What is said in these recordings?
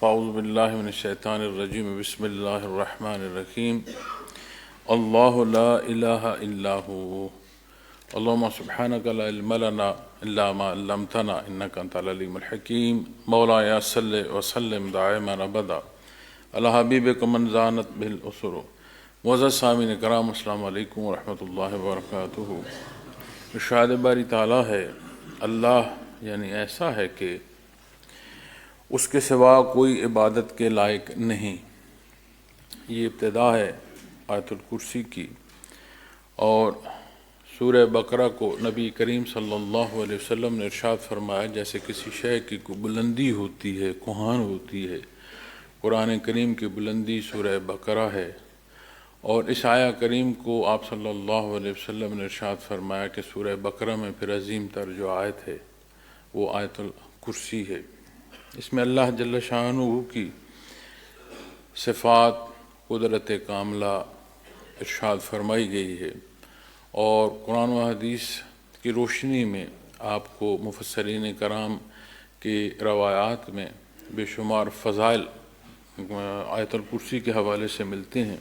اعوذ باللہ من الشیطان الرجیم بسم اللہ الرحمن الرحیم اللہ لا الہ الا هو اللہم سبحانک لا علم لنا الا ما علمتنا انک انت العلیم الحکیم مولایا صلی وسلم دائما ابدا علی حبیبک من زانت به الاسر معزز سامعین کرام السلام علیکم ورحمۃ اللہ وبرکاتہ۔ ارشاد باری تعالیٰ ہے اللہ یعنی ایسا ہے کہ اس کے سوا کوئی عبادت کے لائق نہیں۔ یہ ابتدا ہے آیت الکرسی کی، اور سورہ بقرہ کو نبی کریم صلی اللہ علیہ وسلم نے ارشاد فرمایا جیسے کسی شے کی کوئی بلندی ہوتی ہے، کوہان ہوتی ہے، قرآن کریم کی بلندی سورہ بقرہ ہے، اور اس آیہ کریم کو آپ صلی اللہ علیہ وسلم نے ارشاد فرمایا کہ سورہ بقرہ میں پھر عظیم تر جو آیت ہے وہ آیت الکرسی ہے۔ اس میں اللہ جل شانہ کی صفات قدرت کاملہ ارشاد فرمائی گئی ہے، اور قرآن و حدیث کی روشنی میں آپ کو مفسرین کرام کی روایات میں بے شمار فضائل آیت الکرسی کے حوالے سے ملتے ہیں۔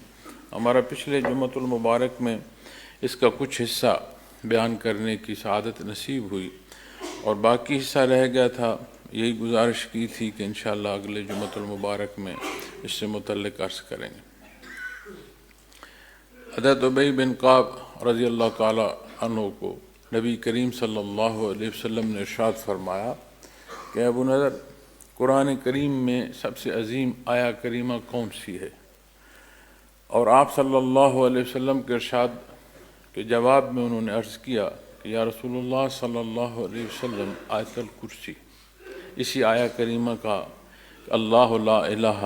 ہمارا پچھلے جمعۃ المبارک میں اس کا کچھ حصہ بیان کرنے کی سعادت نصیب ہوئی، اور باقی حصہ رہ گیا تھا۔ یہی گزارش کی تھی کہ انشاءاللہ اگلے جمعۃ المبارک میں اس سے متعلق عرض کریں گے۔ حضرت ابی بن کعب رضی اللہ تعالی عنہ کو نبی کریم صلی اللہ علیہ وسلم نے ارشاد فرمایا کہ ابو نضر، قرآن کریم میں سب سے عظیم آیہ کریمہ کون سی ہے؟ اور آپ صلی اللہ علیہ وسلم کے ارشاد کے جواب میں انہوں نے عرض کیا کہ یا رسول اللہ صلی اللہ علیہ وسلم، آیت الکرسی، اسی آیہ کریمہ کا اللہ لا الہ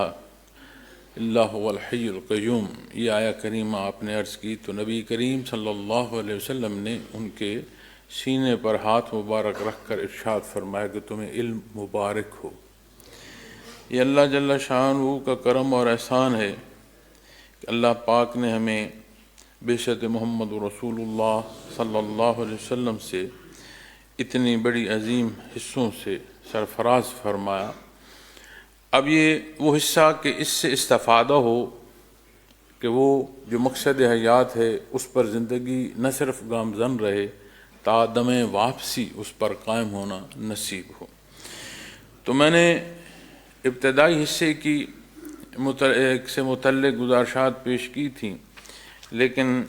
الا هو الحی القیوم، یہ آیہ کریمہ آپ نے عرض کی تو نبی کریم صلی اللہ علیہ وسلم نے ان کے سینے پر ہاتھ مبارک رکھ کر ارشاد فرمایا کہ تمہیں علم مبارک ہو۔ یہ اللہ جل شانہ کا کرم اور احسان ہے کہ اللہ پاک نے ہمیں بعثت محمد رسول اللہ صلی اللہ علیہ وسلم سے اتنی بڑی عظیم حصوں سے سرفراز فرمایا۔ اب یہ وہ حصہ کہ اس سے استفادہ ہو کہ وہ جو مقصد حیات ہے اس پر زندگی نہ صرف گامزن رہے، تا دم واپسی اس پر قائم ہونا نصیب ہو۔ تو میں نے ابتدائی حصے کی سے متعلق گزارشات پیش کی تھیں، لیکن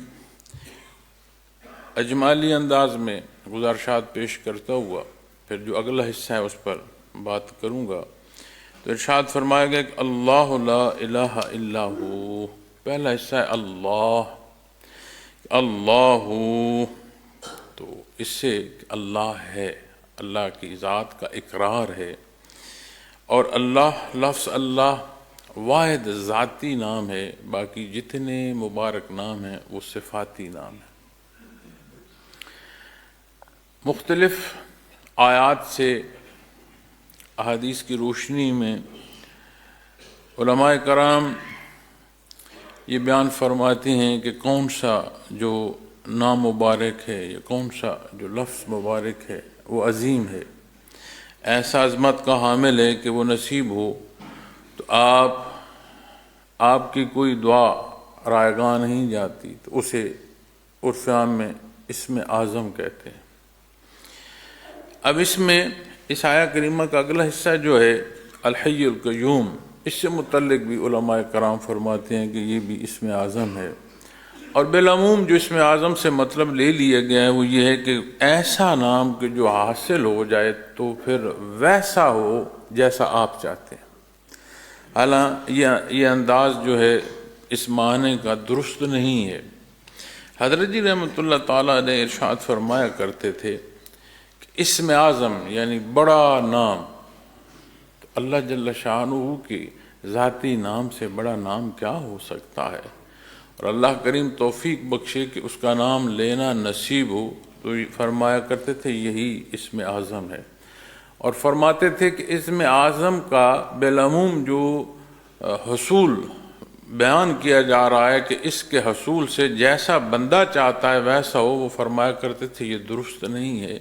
اجمالی انداز میں گزارشات پیش کرتا ہوا پھر جو اگلا حصہ ہے اس پر بات کروں گا۔ تو ارشاد فرمایا گیا کہ اللہ لا الہ الا ہو۔ پہلا حصہ ہے اللہ، اللہ تو اس سے اللہ ہے، اللہ کی ذات کا اقرار ہے، اور اللہ لفظ اللہ واحد ذاتی نام ہے، باقی جتنے مبارک نام ہیں وہ صفاتی نام ہیں۔ مختلف آیات سے احادیث کی روشنی میں علماء کرام یہ بیان فرماتے ہیں کہ کون سا جو نام مبارک ہے یا کون سا جو لفظ مبارک ہے وہ عظیم ہے، ایسا عظمت کا حامل ہے کہ وہ نصیب ہو تو آپ کی کوئی دعا رائگاں نہیں جاتی، تو اسے عرف عام میں اسم اعظم کہتے ہیں۔ اب اس آیہ کریمہ کا اگلا حصہ جو ہے الحی القیوم، اس سے متعلق بھی علماء کرام فرماتے ہیں کہ یہ بھی اسم اعظم ہے، اور بالعموم جو اسم اعظم سے مطلب لے لیا گیا ہے وہ یہ ہے کہ ایسا نام کہ جو حاصل ہو جائے تو پھر ویسا ہو جیسا آپ چاہتے ہیں۔ حالانکہ یہ انداز جو ہے اس معنی کا درست نہیں ہے۔ حضرت جی رحمۃ اللہ تعالیٰ نے ارشاد فرمایا کرتے تھے کہ اسم اعظم یعنی بڑا نام، تو اللہ جل شانہ کی ذاتی نام سے بڑا نام کیا ہو سکتا ہے، اور اللہ کریم توفیق بخشے کہ اس کا نام لینا نصیب ہو، تو فرمایا کرتے تھے یہی اسم اعظم ہے، اور فرماتے تھے کہ اسم اعظم کا بالعموم جو حصول بیان کیا جا رہا ہے کہ اس کے حصول سے جیسا بندہ چاہتا ہے ویسا ہو، وہ فرمایا کرتے تھے یہ درست نہیں ہے۔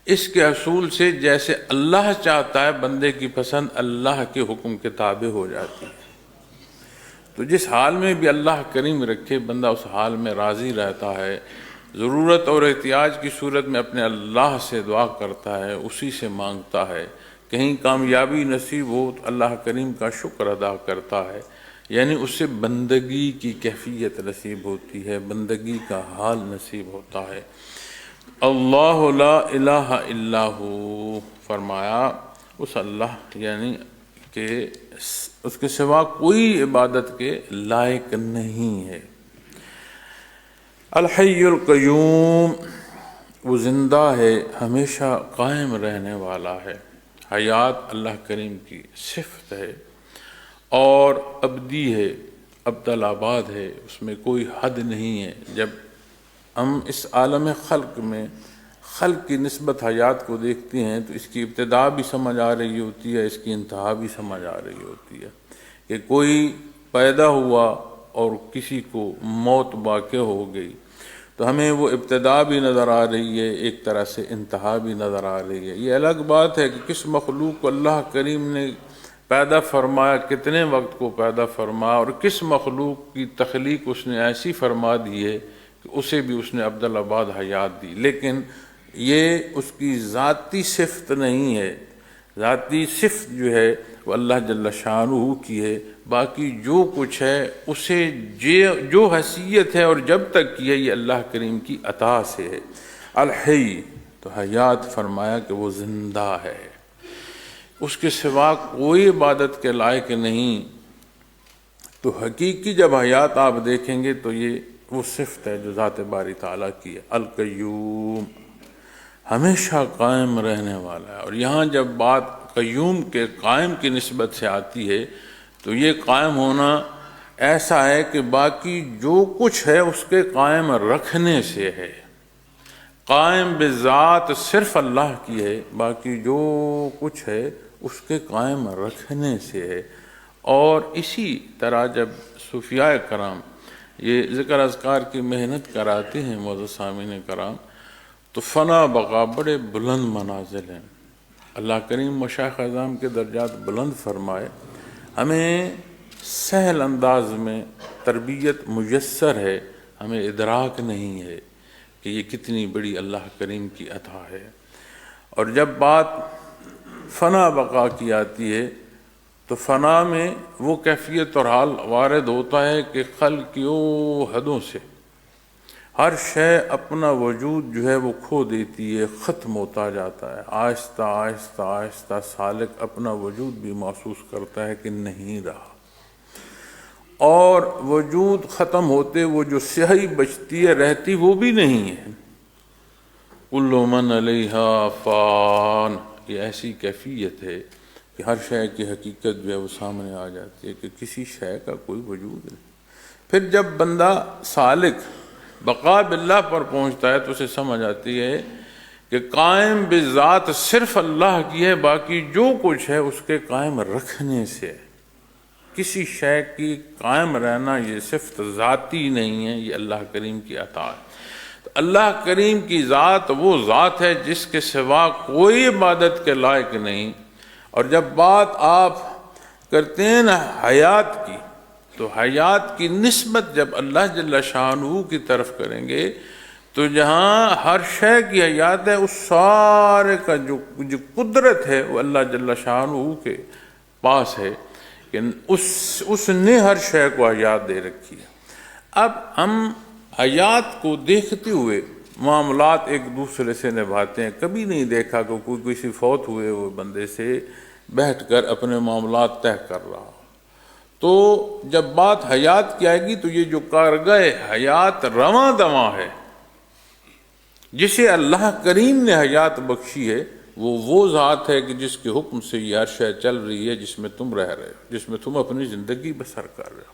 اس کے حصول سے جیسے اللہ چاہتا ہے بندے کی پسند اللہ کے حکم کے تابع ہو جاتی ہے۔ تو جس حال میں بھی اللہ کریم رکھے بندہ اس حال میں راضی رہتا ہے، ضرورت اور احتیاج کی صورت میں اپنے اللہ سے دعا کرتا ہے، اسی سے مانگتا ہے، کہیں کامیابی نصیب ہو تو اللہ کریم کا شکر ادا کرتا ہے، یعنی اس سے بندگی کی کیفیت نصیب ہوتی ہے، بندگی کا حال نصیب ہوتا ہے۔ اللہ لا الہ الا ہو، فرمایا اس اللہ یعنی کہ اس کے سوا کوئی عبادت کے لائق نہیں ہے۔ الحی القیوم، وہ زندہ ہے، ہمیشہ قائم رہنے والا ہے۔ حیات اللہ کریم کی صفت ہے اور ابدی ہے، ابدل آباد ہے، اس میں کوئی حد نہیں ہے۔ جب ہم اس عالم خلق میں خلق کی نسبت حیات کو دیکھتے ہیں تو اس کی ابتدا بھی سمجھ آ رہی ہوتی ہے، اس کی انتہا بھی سمجھ آ رہی ہوتی ہے کہ کوئی پیدا ہوا اور کسی کو موت واقع ہو گئی تو ہمیں وہ ابتدا بھی نظر آ رہی ہے، ایک طرح سے انتہا بھی نظر آ رہی ہے۔ یہ الگ بات ہے کہ کس مخلوق کو اللہ کریم نے پیدا فرمایا، کتنے وقت کو پیدا فرمایا، اور کس مخلوق کی تخلیق اس نے ایسی فرما دی ہے کہ اسے بھی اس نے ابدل آباد حیات دی، لیکن یہ اس کی ذاتی صفت نہیں ہے۔ ذاتی صفت جو ہے وہ اللہ جل شانہ کی ہے، باقی جو کچھ ہے اسے جو حیثیت ہے اور جب تک کی ہے یہ اللہ کریم کی عطا سے ہے۔ الحی، تو حیات فرمایا کہ وہ زندہ ہے، اس کے سوا کوئی عبادت کے لائق نہیں۔ تو حقیقی جب حیات آپ دیکھیں گے تو یہ وہ صفت ہے جو ذات باری تعالیٰ کی ہے۔ القیوم، ہمیشہ قائم رہنے والا ہے۔ اور یہاں جب بات قیوم کے قائم کی نسبت سے آتی ہے تو یہ قائم ہونا ایسا ہے کہ باقی جو کچھ ہے اس کے قائم رکھنے سے ہے۔ قائم بذات صرف اللہ کی ہے، باقی جو کچھ ہے اس کے قائم رکھنے سے ہے۔ اور اسی طرح جب صوفیاء کرام یہ ذکر اذکار کی محنت کراتے ہیں معزز سامعین کرام، تو فنا بقا بڑے بلند منازل ہیں۔ اللہ کریم مشائخ اعظام کے درجات بلند فرمائے، ہمیں سہل انداز میں تربیت میسر ہے، ہمیں ادراک نہیں ہے کہ یہ کتنی بڑی اللہ کریم کی عطا ہے۔ اور جب بات فنا بقا کی آتی ہے تو فنا میں وہ کیفیت اور حال وارد ہوتا ہے کہ خلق کی حدوں سے ہر شے اپنا وجود جو ہے وہ کھو دیتی ہے، ختم ہوتا جاتا ہے، آہستہ آہستہ آہستہ سالک اپنا وجود بھی محسوس کرتا ہے کہ نہیں رہا، اور وجود ختم ہوتے وہ جو سیاہی بچتی ہے رہتی وہ بھی نہیں ہے۔ کل من علیہا فان، یہ ایسی کیفیت ہے کہ ہر شے کی حقیقت جو ہے وہ سامنے آ جاتی ہے کہ کسی شے کا کوئی وجود نہیں۔ پھر جب بندہ سالک بقا باللہ پر پہنچتا ہے تو اسے سمجھ آتی ہے کہ قائم بذات صرف اللہ کی ہے، باقی جو کچھ ہے اس کے قائم رکھنے سے ہے۔ کسی شے کی قائم رہنا یہ صفت ذاتی نہیں ہے، یہ اللہ کریم کی عطا ہے۔ تو اللہ کریم کی ذات وہ ذات ہے جس کے سوا کوئی عبادت کے لائق نہیں۔ اور جب بات آپ کرتے ہیں نا حیات کی، تو حیات کی نسبت جب اللہ جل شانہ کی طرف کریں گے تو جہاں ہر شے کی حیات ہے اس سارے کا جو قدرت ہے وہ اللہ جل شانہ کے پاس ہے کہ اس نے ہر شے کو حیات دے رکھی ہے۔ اب ہم حیات کو دیکھتے ہوئے معاملات ایک دوسرے سے نبھاتے ہیں۔ کبھی نہیں دیکھا کہ کوئی کسی فوت ہوئے وہ بندے سے بیٹھ کر اپنے معاملات طے کر رہا۔ تو جب بات حیات کی آئے گی تو یہ جو کارگاہ حیات رواں دواں ہے جسے اللہ کریم نے حیات بخشی ہے، وہ ذات ہے کہ جس کے حکم سے یہ ہر شے چل رہی ہے، جس میں تم رہ رہے ہو، جس میں تم اپنی زندگی بسر کر رہے ہو۔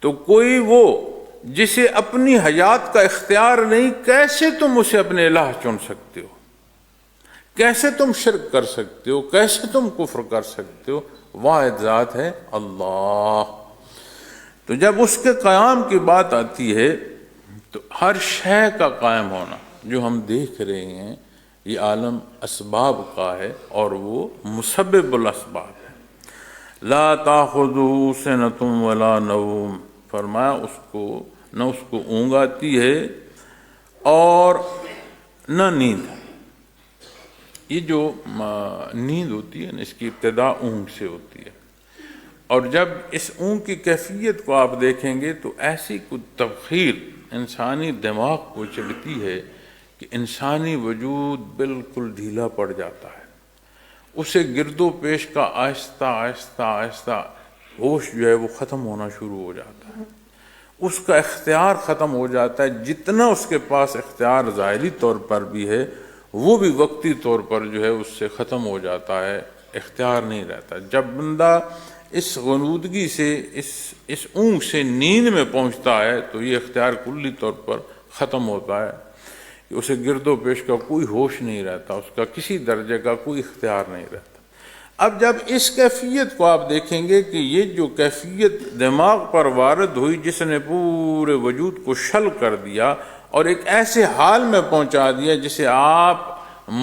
تو کوئی وہ جسے اپنی حیات کا اختیار نہیں، کیسے تم اسے اپنے الہ چن سکتے ہو؟ کیسے تم شرک کر سکتے ہو؟ کیسے تم کفر کر سکتے ہو؟ واحد ذات ہے اللہ۔ تو جب اس کے قیام کی بات آتی ہے تو ہر شے کا قائم ہونا جو ہم دیکھ رہے ہیں، یہ عالم اسباب کا ہے اور وہ مسبب الاسباب ہے۔ لا تاخذہ سنۃ ولا نوم، فرمایا اس کو نہ اس کو اونگ آتی ہے اور نہ نیند۔ یہ جو نیند ہوتی ہے نا، اس کی ابتدا اونگ سے ہوتی ہے، اور جب اس اونگ کی کیفیت کو آپ دیکھیں گے تو ایسی کچھ تبخیر انسانی دماغ کو چڑھتی ہے کہ انسانی وجود بالکل ڈھیلا پڑ جاتا ہے، اسے گرد و پیش کا آہستہ آہستہ آہستہ ہوش جو ہے وہ ختم ہونا شروع ہو جاتا ہے، اس کا اختیار ختم ہو جاتا ہے، جتنا اس کے پاس اختیار ظاہری طور پر بھی ہے وہ بھی وقتی طور پر جو ہے اس سے ختم ہو جاتا ہے، اختیار نہیں رہتا۔ جب بندہ اس غنودگی سے اس اونگ سے نیند میں پہنچتا ہے تو یہ اختیار کلی طور پر ختم ہوتا ہے کہ اسے گرد و پیش کا کوئی ہوش نہیں رہتا، اس کا کسی درجے کا کوئی اختیار نہیں رہتا۔ اب جب اس کیفیت کو آپ دیکھیں گے کہ یہ جو کیفیت دماغ پر وارد ہوئی جس نے پورے وجود کو شل کر دیا اور ایک ایسے حال میں پہنچا دیا جسے آپ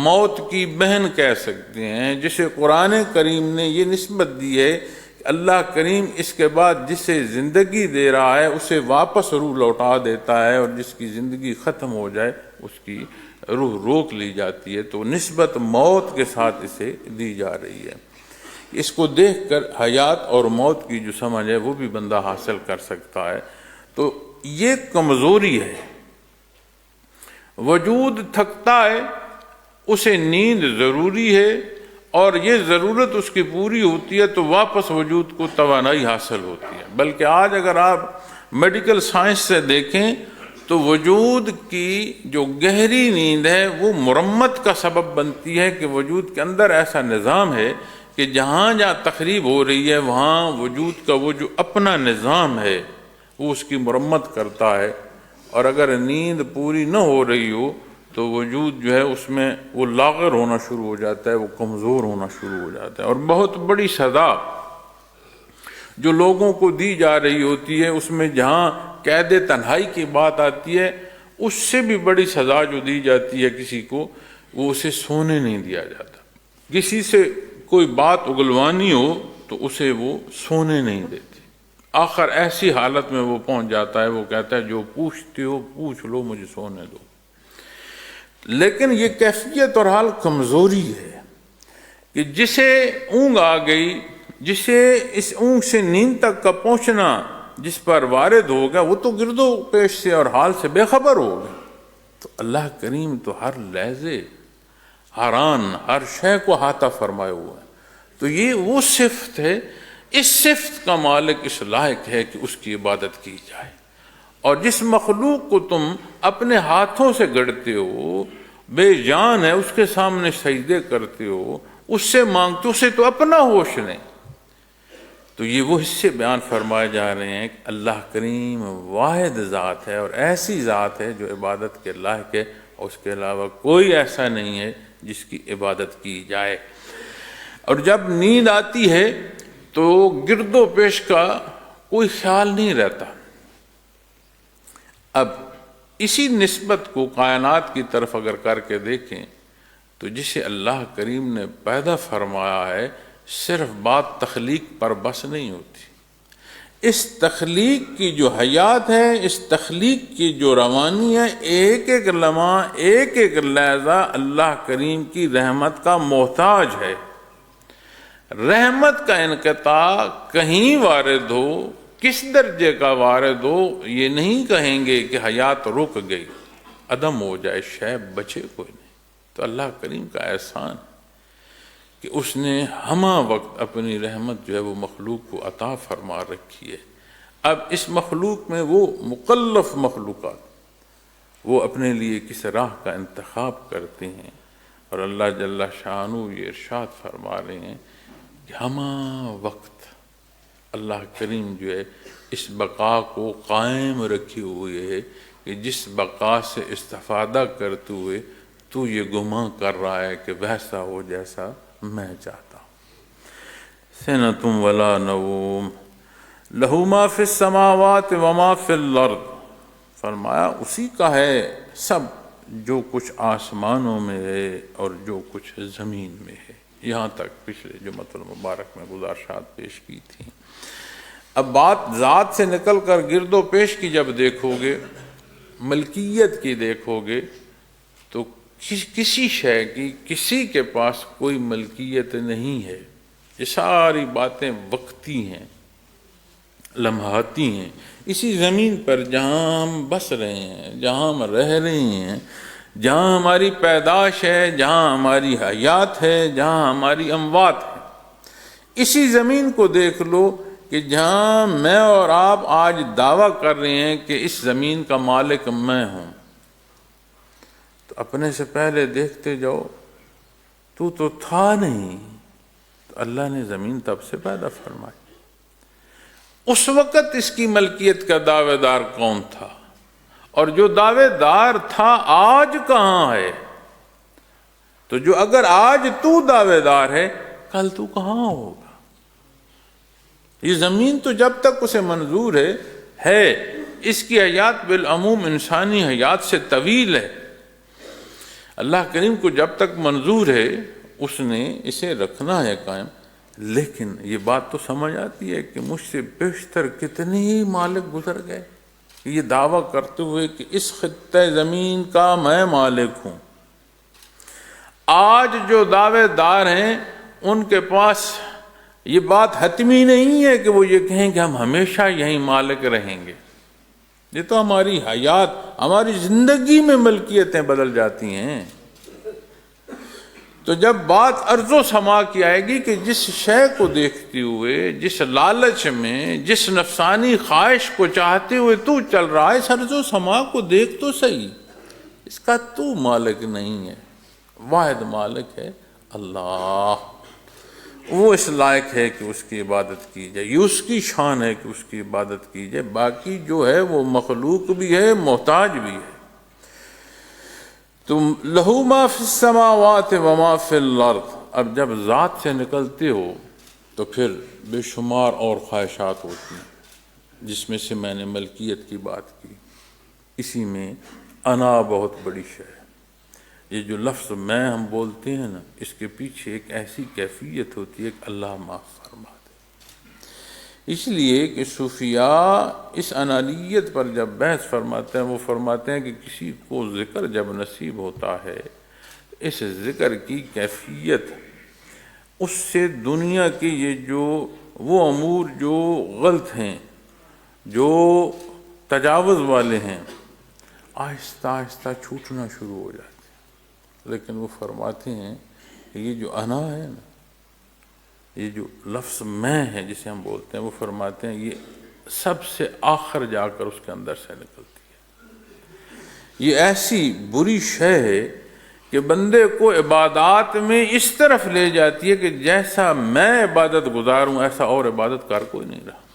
موت کی بہن کہہ سکتے ہیں، جسے قرآن کریم نے یہ نسبت دی ہے کہ اللہ کریم اس کے بعد جسے زندگی دے رہا ہے اسے واپس روح لوٹا دیتا ہے، اور جس کی زندگی ختم ہو جائے اس کی روح روک لی جاتی ہے، تو نسبت موت کے ساتھ اسے دی جا رہی ہے۔ اس کو دیکھ کر حیات اور موت کی جو سمجھ ہے وہ بھی بندہ حاصل کر سکتا ہے۔ تو یہ کمزوری ہے، وجود تھکتا ہے، اسے نیند ضروری ہے، اور یہ ضرورت اس کی پوری ہوتی ہے تو واپس وجود کو توانائی حاصل ہوتی ہے۔ بلکہ آج اگر آپ میڈیکل سائنس سے دیکھیں تو وجود کی جو گہری نیند ہے وہ مرمت کا سبب بنتی ہے کہ وجود کے اندر ایسا نظام ہے کہ جہاں جہاں تخریب ہو رہی ہے وہاں وجود کا وہ جو اپنا نظام ہے وہ اس کی مرمت کرتا ہے، اور اگر نیند پوری نہ ہو رہی ہو تو وجود جو ہے اس میں وہ لاغر ہونا شروع ہو جاتا ہے، وہ کمزور ہونا شروع ہو جاتا ہے۔ اور بہت بڑی سزا جو لوگوں کو دی جا رہی ہوتی ہے اس میں جہاں قید تنہائی کی بات آتی ہے، اس سے بھی بڑی سزا جو دی جاتی ہے کسی کو، وہ اسے سونے نہیں دیا جاتا۔ کسی سے کوئی بات اگلوانی ہو تو اسے وہ سونے نہیں دیتی، آخر ایسی حالت میں وہ پہنچ جاتا ہے، وہ کہتا ہے جو پوچھتے ہو پوچھ لو، مجھے سونے دو۔ لیکن یہ کیفیت اور حال کمزوری ہے کہ جسے اونگ آ گئی، جسے اس اونگ سے نیند تک کا پہنچنا جس پر وارد ہوگا وہ تو گرد و پیش سے اور حال سے بے خبر ہوگا۔ تو اللہ کریم تو ہر لحظے ہر آن ہر شے کو احاطہ فرمائے ہوا ہے، تو یہ وہ صفت ہے، اس صفت کا مالک اس لائق ہے کہ اس کی عبادت کی جائے۔ اور جس مخلوق کو تم اپنے ہاتھوں سے گڑھتے ہو، بے جان ہے، اس کے سامنے سجدے کرتے ہو، اس سے مانگتے ہو، اسے تو اپنا ہوش نہیں۔ تو یہ وہ حصے بیان فرمائے جا رہے ہیں کہ اللہ کریم واحد ذات ہے، اور ایسی ذات ہے جو عبادت کے لائق ہے، اور اس کے علاوہ کوئی ایسا نہیں ہے جس کی عبادت کی جائے۔ اور جب نیند آتی ہے تو گرد و پیش کا کوئی خیال نہیں رہتا۔ اب اسی نسبت کو کائنات کی طرف اگر کر کے دیکھیں تو جسے اللہ کریم نے پیدا فرمایا ہے، صرف بات تخلیق پر بس نہیں ہوتی، اس تخلیق کی جو حیات ہے، اس تخلیق کی جو روانی ہے، ایک ایک لمحہ ایک ایک لحظہ اللہ کریم کی رحمت کا محتاج ہے۔ رحمت کا انقطاع کہیں وارد ہو، کس درجے کا وارد ہو، یہ نہیں کہیں گے کہ حیات رک گئی، عدم ہو جائے، شیب بچے کوئی نہیں۔ تو اللہ کریم کا احسان کہ اس نے ہمہ وقت اپنی رحمت جو ہے وہ مخلوق کو عطا فرما رکھی ہے۔ اب اس مخلوق میں وہ مکلف مخلوقات وہ اپنے لیے کس راہ کا انتخاب کرتے ہیں، اور اللہ جل شانہ یہ ارشاد فرما رہے ہیں کہ ہمہ وقت اللہ کریم جو ہے اس بقا کو قائم رکھی ہوئی ہے کہ جس بقا سے استفادہ کرتے ہوئے تو یہ گمان کر رہا ہے کہ ویسا ہو جیسا میں چاہتا ہوں۔ سنۃ ولا نوم لہ ما فی السماوات وما فی الارض، فرمایا اسی کا ہے سب جو کچھ آسمانوں میں ہے اور جو کچھ زمین میں ہے، یہاں تک پچھلے جمعۃ المبارک میں گزارشات پیش کی تھیں۔ اب بات ذات سے نکل کر گرد و پیش کی جب دیکھو گے، ملکیت کی دیکھو گے، تو کسی شے کی کسی کے پاس کوئی ملکیت نہیں ہے۔ یہ ساری باتیں وقتی ہیں، لمحاتی ہیں۔ اسی زمین پر جہاں ہم بس رہے ہیں، جہاں ہم رہ رہے ہیں، جہاں ہماری پیدائش ہے، جہاں ہماری حیات ہے، جہاں ہماری اموات ہے، اسی زمین کو دیکھ لو کہ جہاں میں اور آپ آج دعویٰ کر رہے ہیں کہ اس زمین کا مالک میں ہوں، تو اپنے سے پہلے دیکھتے جاؤ، تو تھا نہیں، تو اللہ نے زمین تب سے پیدا فرمائی۔ اس وقت اس کی ملکیت کا دعوے دار کون تھا؟ اور جو دعوے دار تھا آج کہاں ہے؟ تو جو اگر آج تو دعوے دار ہے، کل تو کہاں ہوگا؟ یہ زمین تو جب تک اسے منظور ہے، اس کی حیات بالعموم انسانی حیات سے طویل ہے۔ اللہ کریم کو جب تک منظور ہے اس نے اسے رکھنا ہے قائم۔ لیکن یہ بات تو سمجھ آتی ہے کہ مجھ سے بیشتر کتنے ہی مالک گزر گئے یہ دعویٰ کرتے ہوئے کہ اس خطہ زمین کا میں مالک ہوں۔ آج جو دعوے دار ہیں ان کے پاس یہ بات حتمی نہیں ہے کہ وہ یہ کہیں کہ ہم ہمیشہ یہیں مالک رہیں گے۔ یہ تو ہماری حیات، ہماری زندگی میں ملکیتیں بدل جاتی ہیں۔ تو جب بات ارض و سما کی آئے گی کہ جس شے کو دیکھتے ہوئے، جس لالچ میں، جس نفسانی خواہش کو چاہتے ہوئے تو چل رہا ہے، اس ارض و سما کو دیکھ تو صحیح، اس کا تو مالک نہیں ہے، واحد مالک ہے اللہ۔ وہ اس لائق ہے کہ اس کی عبادت کی جائے، یہ اس کی شان ہے کہ اس کی عبادت کی جائے۔ باقی جو ہے وہ مخلوق بھی ہے، محتاج بھی ہے۔ تم لہو ما فی السماوات وما فی الارض، اب جب ذات سے نکلتے ہو تو پھر بے شمار اور خواہشات ہوتی ہیں، جس میں سے میں نے ملکیت کی بات کی۔ اسی میں انا بہت بڑی شے ہے۔ یہ جو لفظ میں ہم بولتے ہیں نا، اس کے پیچھے ایک ایسی کیفیت ہوتی ہے کہ اللہ معاف فرما دے۔ اس لیے کہ صوفیاء اس انانیت پر جب بحث فرماتے ہیں، وہ فرماتے ہیں کہ کسی کو ذکر جب نصیب ہوتا ہے، اس ذکر کی کیفیت اس سے دنیا کی یہ جو وہ امور جو غلط ہیں، جو تجاوز والے ہیں، آہستہ آہستہ چھوٹنا شروع ہو جاتے ہیں۔ لیکن وہ فرماتے ہیں کہ یہ جو انا ہے نا، یہ جو لفظ میں ہے جسے ہم بولتے ہیں، وہ فرماتے ہیں یہ سب سے آخر جا کر اس کے اندر سے نکلتی ہے۔ یہ ایسی بری شے ہے کہ بندے کو عبادات میں اس طرف لے جاتی ہے کہ جیسا میں عبادت گزار ہوں ایسا اور عبادت کار کوئی نہیں رہا۔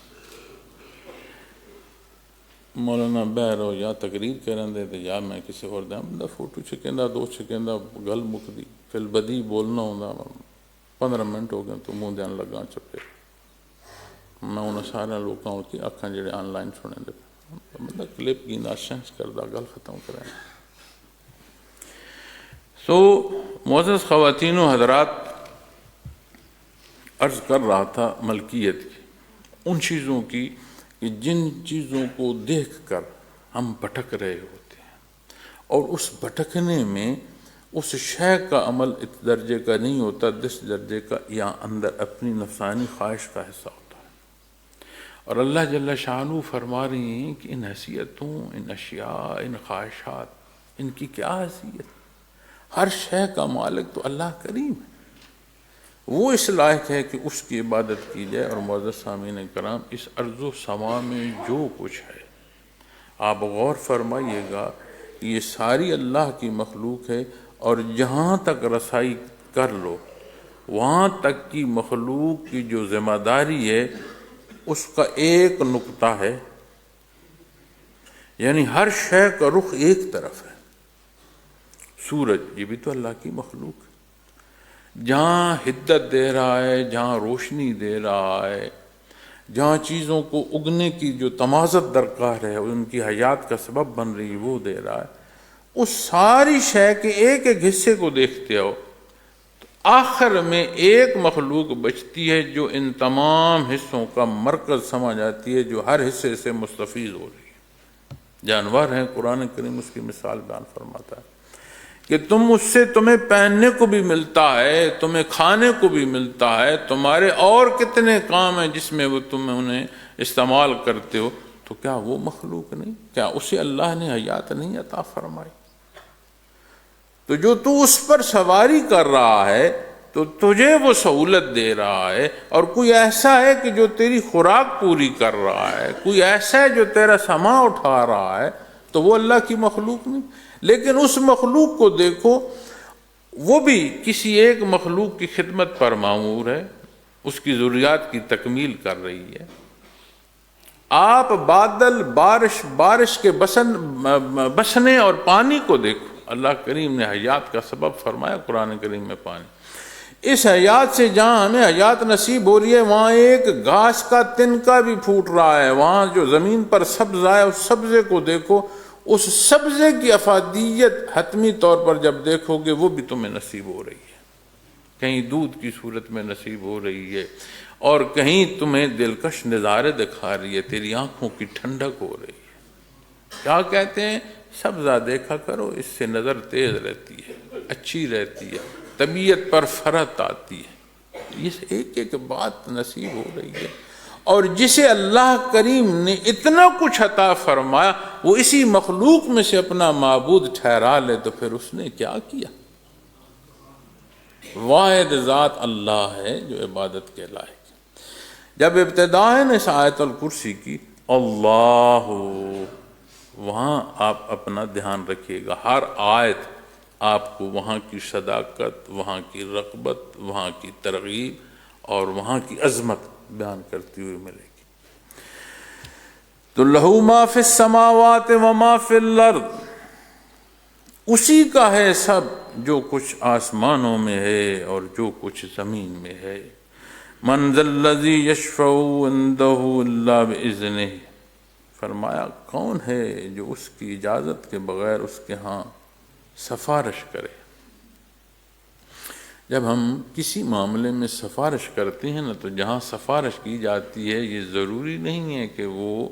مولانا بہر ہو یا تقریر کریں دے تو یا میں کسی اور دیں بندہ فوٹو چھکیندہ دو چھکیندہ گل مکدی فل بدی بولنا ہوں 15 منٹ ہو گئے تو منہ دین لگا چپے میں انہیں سارے لوگوں کی اکھاں جڑے آن لائن سنے دے بندہ کلپ گیندہ سینس کردہ گل ختم کریں۔ سو معزز خواتین و حضرات، عرض کر رہا تھا ملکیت کی، ان چیزوں کی کہ جن چیزوں کو دیکھ کر ہم بھٹک رہے ہوتے ہیں، اور اس بھٹکنے میں اس شے کا عمل اس درجے کا نہیں ہوتا جس درجے کا یہاں اندر اپنی نفسانی خواہش کا حصہ ہوتا ہے۔ اور اللہ جل شانہ فرما رہی ہیں کہ ان حیثیتوں، ان اشیاء، ان خواہشات، ان کی کیا حیثیت؟ ہر شے کا مالک تو اللہ کریم ہے، وہ اس لائق ہے کہ اس کی عبادت کی جائے۔ اور معزز سامعین کرام، اس ارض و سما میں جو کچھ ہے آپ غور فرمائیے گا کہ یہ ساری اللہ کی مخلوق ہے، اور جہاں تک رسائی کر لو وہاں تک کی مخلوق کی جو ذمہ داری ہے اس کا ایک نقطہ ہے، یعنی ہر شے کا رخ ایک طرف ہے۔ سورج یہ بھی تو اللہ کی مخلوق ہے، جہاں حدت دے رہا ہے، جہاں روشنی دے رہا ہے، جہاں چیزوں کو اگنے کی جو تمازت درکار ہے، ان کی حیات کا سبب بن رہی وہ دے رہا ہے۔ اس ساری شے کے ایک ایک حصے کو دیکھتے ہو تو آخر میں ایک مخلوق بچتی ہے جو ان تمام حصوں کا مرکز سمجھ آتی ہے، جو ہر حصے سے مستفید ہو رہی ہے۔ جانور ہیں، قرآن کریم اس کی مثال بیان فرماتا ہے کہ اس سے تمہیں پہننے کو بھی ملتا ہے، تمہیں کھانے کو بھی ملتا ہے، تمہارے اور کتنے کام ہیں جس میں وہ تم انہیں استعمال کرتے ہو، تو کیا وہ مخلوق نہیں؟ کیا اسے اللہ نے حیات نہیں عطا فرمائی؟ تو جو تو اس پر سواری کر رہا ہے تو تجھے وہ سہولت دے رہا ہے، اور کوئی ایسا ہے کہ جو تیری خوراک پوری کر رہا ہے، کوئی ایسا ہے جو تیرا سامان اٹھا رہا ہے، تو وہ اللہ کی مخلوق نہیں؟ لیکن اس مخلوق کو دیکھو، وہ بھی کسی ایک مخلوق کی خدمت پر مامور ہے، اس کی ضروریات کی تکمیل کر رہی ہے۔ آپ بادل، بارش کے بسنے اور پانی کو دیکھو، اللہ کریم نے حیات کا سبب فرمایا قرآن کریم میں پانی۔ اس حیات سے جہاں ہمیں حیات نصیب ہو رہی ہے، وہاں ایک گھاس کا تنکا بھی پھوٹ رہا ہے، وہاں جو زمین پر سبز ہے اس سبزے کو دیکھو، اس سبزے کی افادیت حتمی طور پر جب دیکھو گے وہ بھی تمہیں نصیب ہو رہی ہے، کہیں دودھ کی صورت میں نصیب ہو رہی ہے، اور کہیں تمہیں دلکش نظارے دکھا رہی ہے، تیری آنکھوں کی ٹھنڈک ہو رہی ہے۔ کیا کہتے ہیں؟ سبزہ دیکھا کرو، اس سے نظر تیز رہتی ہے، اچھی رہتی ہے، طبیعت پر فرحت آتی ہے۔ یہ ایک ایک بات نصیب ہو رہی ہے، اور جسے اللہ کریم نے اتنا کچھ عطا فرمایا وہ اسی مخلوق میں سے اپنا معبود ٹھہرا لے تو پھر اس نے کیا کیا؟ واحد ذات اللہ ہے جو عبادت کے لائق ہے۔ جب ابتداء نے آیت الکرسی کی اللہ، وہاں آپ اپنا دھیان رکھیے گا، ہر آیت آپ کو وہاں کی صداقت، وہاں کی رغبت، وہاں کی ترغیب اور وہاں کی عظمت بیان کرتی ہوئی ملے گی۔ تو لہو ما فی السماوات وما فی الارض، اسی کا ہے سب جو کچھ آسمانوں میں ہے اور جو کچھ زمین میں ہے۔ من ذا الذی یشفع عندہ الا باذنہ، فرمایا کون ہے جو اس کی اجازت کے بغیر اس کے ہاں سفارش کرے۔ جب ہم کسی معاملے میں سفارش کرتے ہیں نا، تو جہاں سفارش کی جاتی ہے یہ ضروری نہیں ہے کہ وہ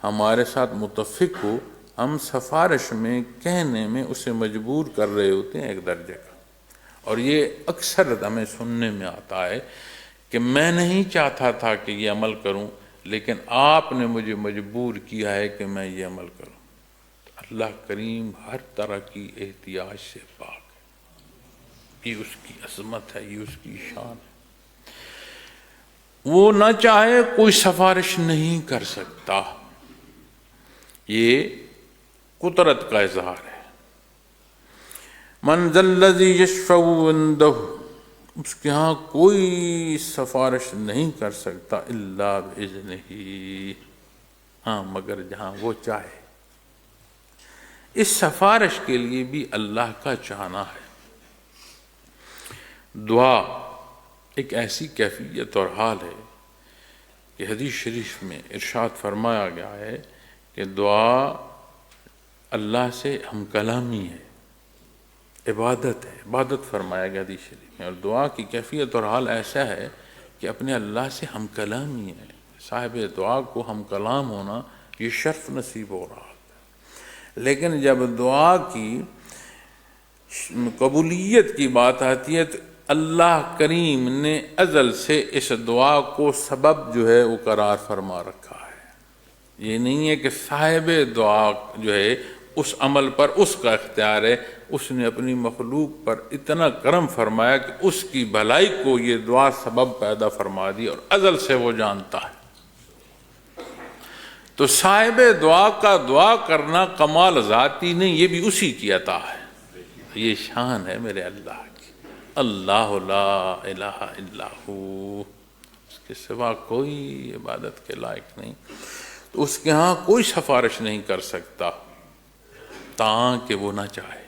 ہمارے ساتھ متفق ہو، ہم سفارش میں کہنے میں اسے مجبور کر رہے ہوتے ہیں ایک درجے کا، اور یہ اکثر ہمیں سننے میں آتا ہے کہ میں نہیں چاہتا تھا کہ یہ عمل کروں لیکن آپ نے مجھے مجبور کیا ہے کہ میں یہ عمل کروں۔ اللہ کریم ہر طرح کی احتیاج سے پاک ہے، یہ اس کی عظمت ہے، یہ اس کی شان ہے۔ وہ نہ چاہے کوئی سفارش نہیں کر سکتا، یہ قدرت کا اظہار ہے۔ من ذا الذی یشفع عندہ، اس کے ہاں کوئی سفارش نہیں کر سکتا الا باذنہ، ہاں مگر جہاں وہ چاہے۔ اس سفارش کے لیے بھی اللہ کا چاہنا ہے۔ دعا ایک ایسی کیفیت اور حال ہے کہ حدیث شریف میں ارشاد فرمایا گیا ہے کہ دعا اللہ سے ہم کلامی ہے، عبادت ہے، عبادت فرمایا گیا حدیث شریف میں، اور دعا کی کیفیت اور حال ایسا ہے کہ اپنے اللہ سے ہم کلامی ہے۔ صاحب دعا کو ہم کلام ہونا یہ شرف نصیب ہو رہا ہے، لیکن جب دعا کی قبولیت کی بات آتی ہے تو اللہ کریم نے ازل سے اس دعا کو سبب جو ہے وہ قرار فرما رکھا ہے۔ یہ نہیں ہے کہ صاحب دعا جو ہے اس عمل پر اس کا اختیار ہے، اس نے اپنی مخلوق پر اتنا کرم فرمایا کہ اس کی بھلائی کو یہ دعا سبب پیدا فرما دی، اور ازل سے وہ جانتا ہے۔ تو صاحب دعا کا دعا کرنا کمال ذاتی نہیں، یہ بھی اسی کی عطا ہے، یہ شان ہے میرے اللہ کی۔ اللہ لا الہ الا ہو، اس کے سوا کوئی عبادت کے لائق نہیں، تو اس کے ہاں کوئی سفارش نہیں کر سکتا تاکہ وہ نہ چاہے،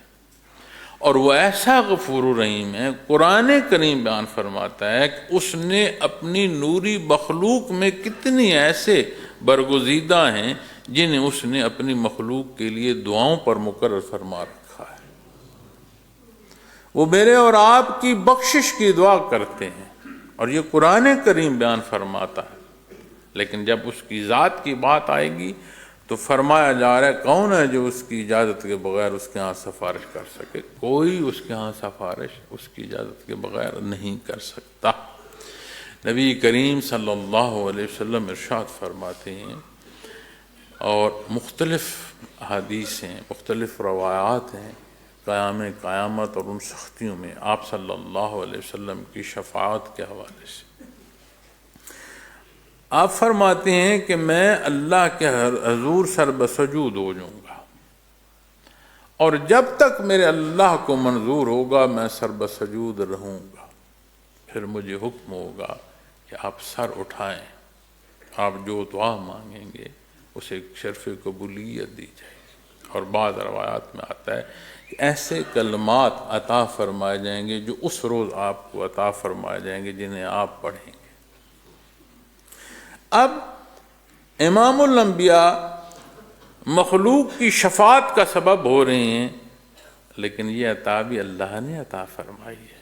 اور وہ ایسا غفور رحیم ہے۔ قرآن کریم بیان فرماتا ہے کہ اس نے اپنی نوری مخلوق میں کتنی ایسے برگزیدہ ہیں جنہیں اس نے اپنی مخلوق کے لیے دعاؤں پر مقرر فرما رکھا ہے۔ وہ میرے اور آپ کی بخشش کی دعا کرتے ہیں، اور یہ قرآن کریم بیان فرماتا ہے۔ لیکن جب اس کی ذات کی بات آئے گی تو فرمایا جا رہا ہے کون ہے جو اس کی اجازت کے بغیر اس کے ہاں سفارش کر سکے؟ کوئی اس کے ہاں سفارش اس کی اجازت کے بغیر نہیں کر سکتا۔ نبی کریم صلی اللہ علیہ وسلم ارشاد فرماتے ہیں، اور مختلف حدیث ہیں، مختلف روایات ہیں قیامت اور ان سختیوں میں آپ صلی اللہ علیہ وسلم کی شفاعت کے حوالے سے۔ آپ فرماتے ہیں کہ میں اللہ کے حضور سر بسجود ہو جاؤں گا، اور جب تک میرے اللہ کو منظور ہوگا میں سر بسجود رہوں گا۔ پھر مجھے حکم ہوگا کہ آپ سر اٹھائیں، آپ جو دعا مانگیں گے اسے شرف قبولیت دی جائے گی۔ اور بعض روایات میں آتا ہے کہ ایسے کلمات عطا فرمائے جائیں گے جو اس روز آپ کو عطا فرمائے جائیں گے جنہیں آپ پڑھیں گے۔ اب امام الانبیاء مخلوق کی شفاعت کا سبب ہو رہے ہیں، لیکن یہ عطا بھی اللہ نے عطا فرمائی ہے۔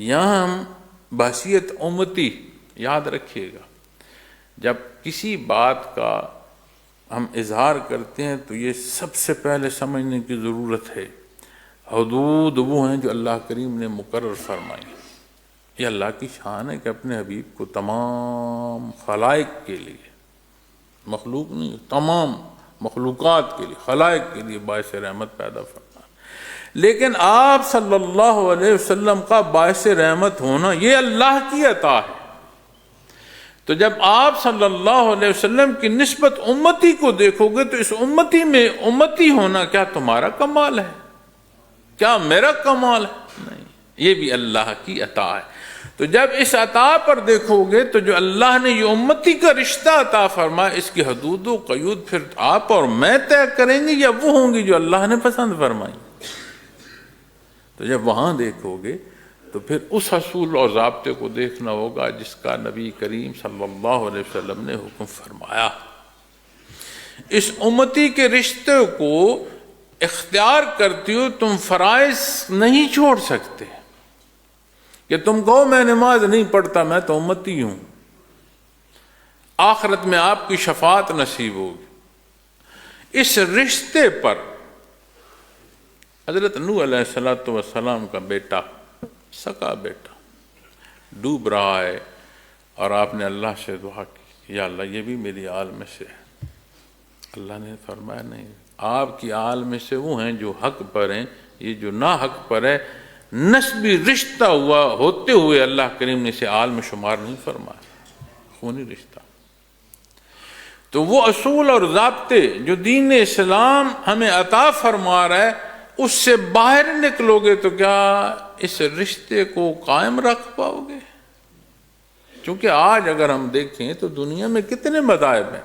یہاں ہم بحثیت امتی یاد رکھیے گا، جب کسی بات کا ہم اظہار کرتے ہیں تو یہ سب سے پہلے سمجھنے کی ضرورت ہے حدود وہ ہیں جو اللہ کریم نے مقرر فرمائی۔ یہ اللہ کی شان ہے کہ اپنے حبیب کو تمام خلائق کے لیے، مخلوق نہیں، تمام مخلوقات کے لیے، خلائق کے لیے باعث رحمت پیدا فرمایا۔ لیکن آپ صلی اللہ علیہ وسلم کا باعث رحمت ہونا یہ اللہ کی عطا ہے۔ تو جب آپ صلی اللہ علیہ وسلم کی نسبت امتی کو دیکھو گے تو اس امتی میں امتی ہونا کیا تمہارا کمال ہے؟ کیا میرا کمال ہے؟ نہیں، یہ بھی اللہ کی عطا ہے۔ تو جب اس عطا پر دیکھو گے تو جو اللہ نے یہ امتی کا رشتہ عطا فرمایا، اس کی حدود و قیود پھر آپ اور میں طے کریں گے یا وہ ہوں گی جو اللہ نے پسند فرمائی؟ تو جب وہاں دیکھو گے تو پھر اس اصول اور ضابطے کو دیکھنا ہوگا جس کا نبی کریم صلی اللہ علیہ وسلم نے حکم فرمایا۔ اس امتی کے رشتے کو اختیار کرتے ہو تم فرائض نہیں چھوڑ سکتے کہ تم کہو میں نماز نہیں پڑھتا، میں تو امتی ہوں، آخرت میں آپ کی شفاعت نصیب ہوگی۔ اس رشتے پر حضرت نوح علیہ السلام کا بیٹا، سکا بیٹا، ڈوب رہا ہے، اور آپ نے اللہ سے دعا کی یا اللہ یہ بھی میری آل میں سے ہے۔ اللہ نے فرمایا نہیں، آپ کی آل میں سے وہ ہیں جو حق پر ہیں، یہ جو نا حق پر ہے نسبی رشتہ ہوا ہوتے ہوئے اللہ کریم نے اسے آل میں شمار نہیں فرمایا، خونی رشتہ۔ تو وہ اصول اور ضابطے جو دین اسلام ہمیں عطا فرما رہا ہے اس سے باہر نکلو گے تو کیا اس رشتے کو قائم رکھ پاؤ گے؟ چونکہ آج اگر ہم دیکھیں تو دنیا میں کتنے مذاہب ہیں،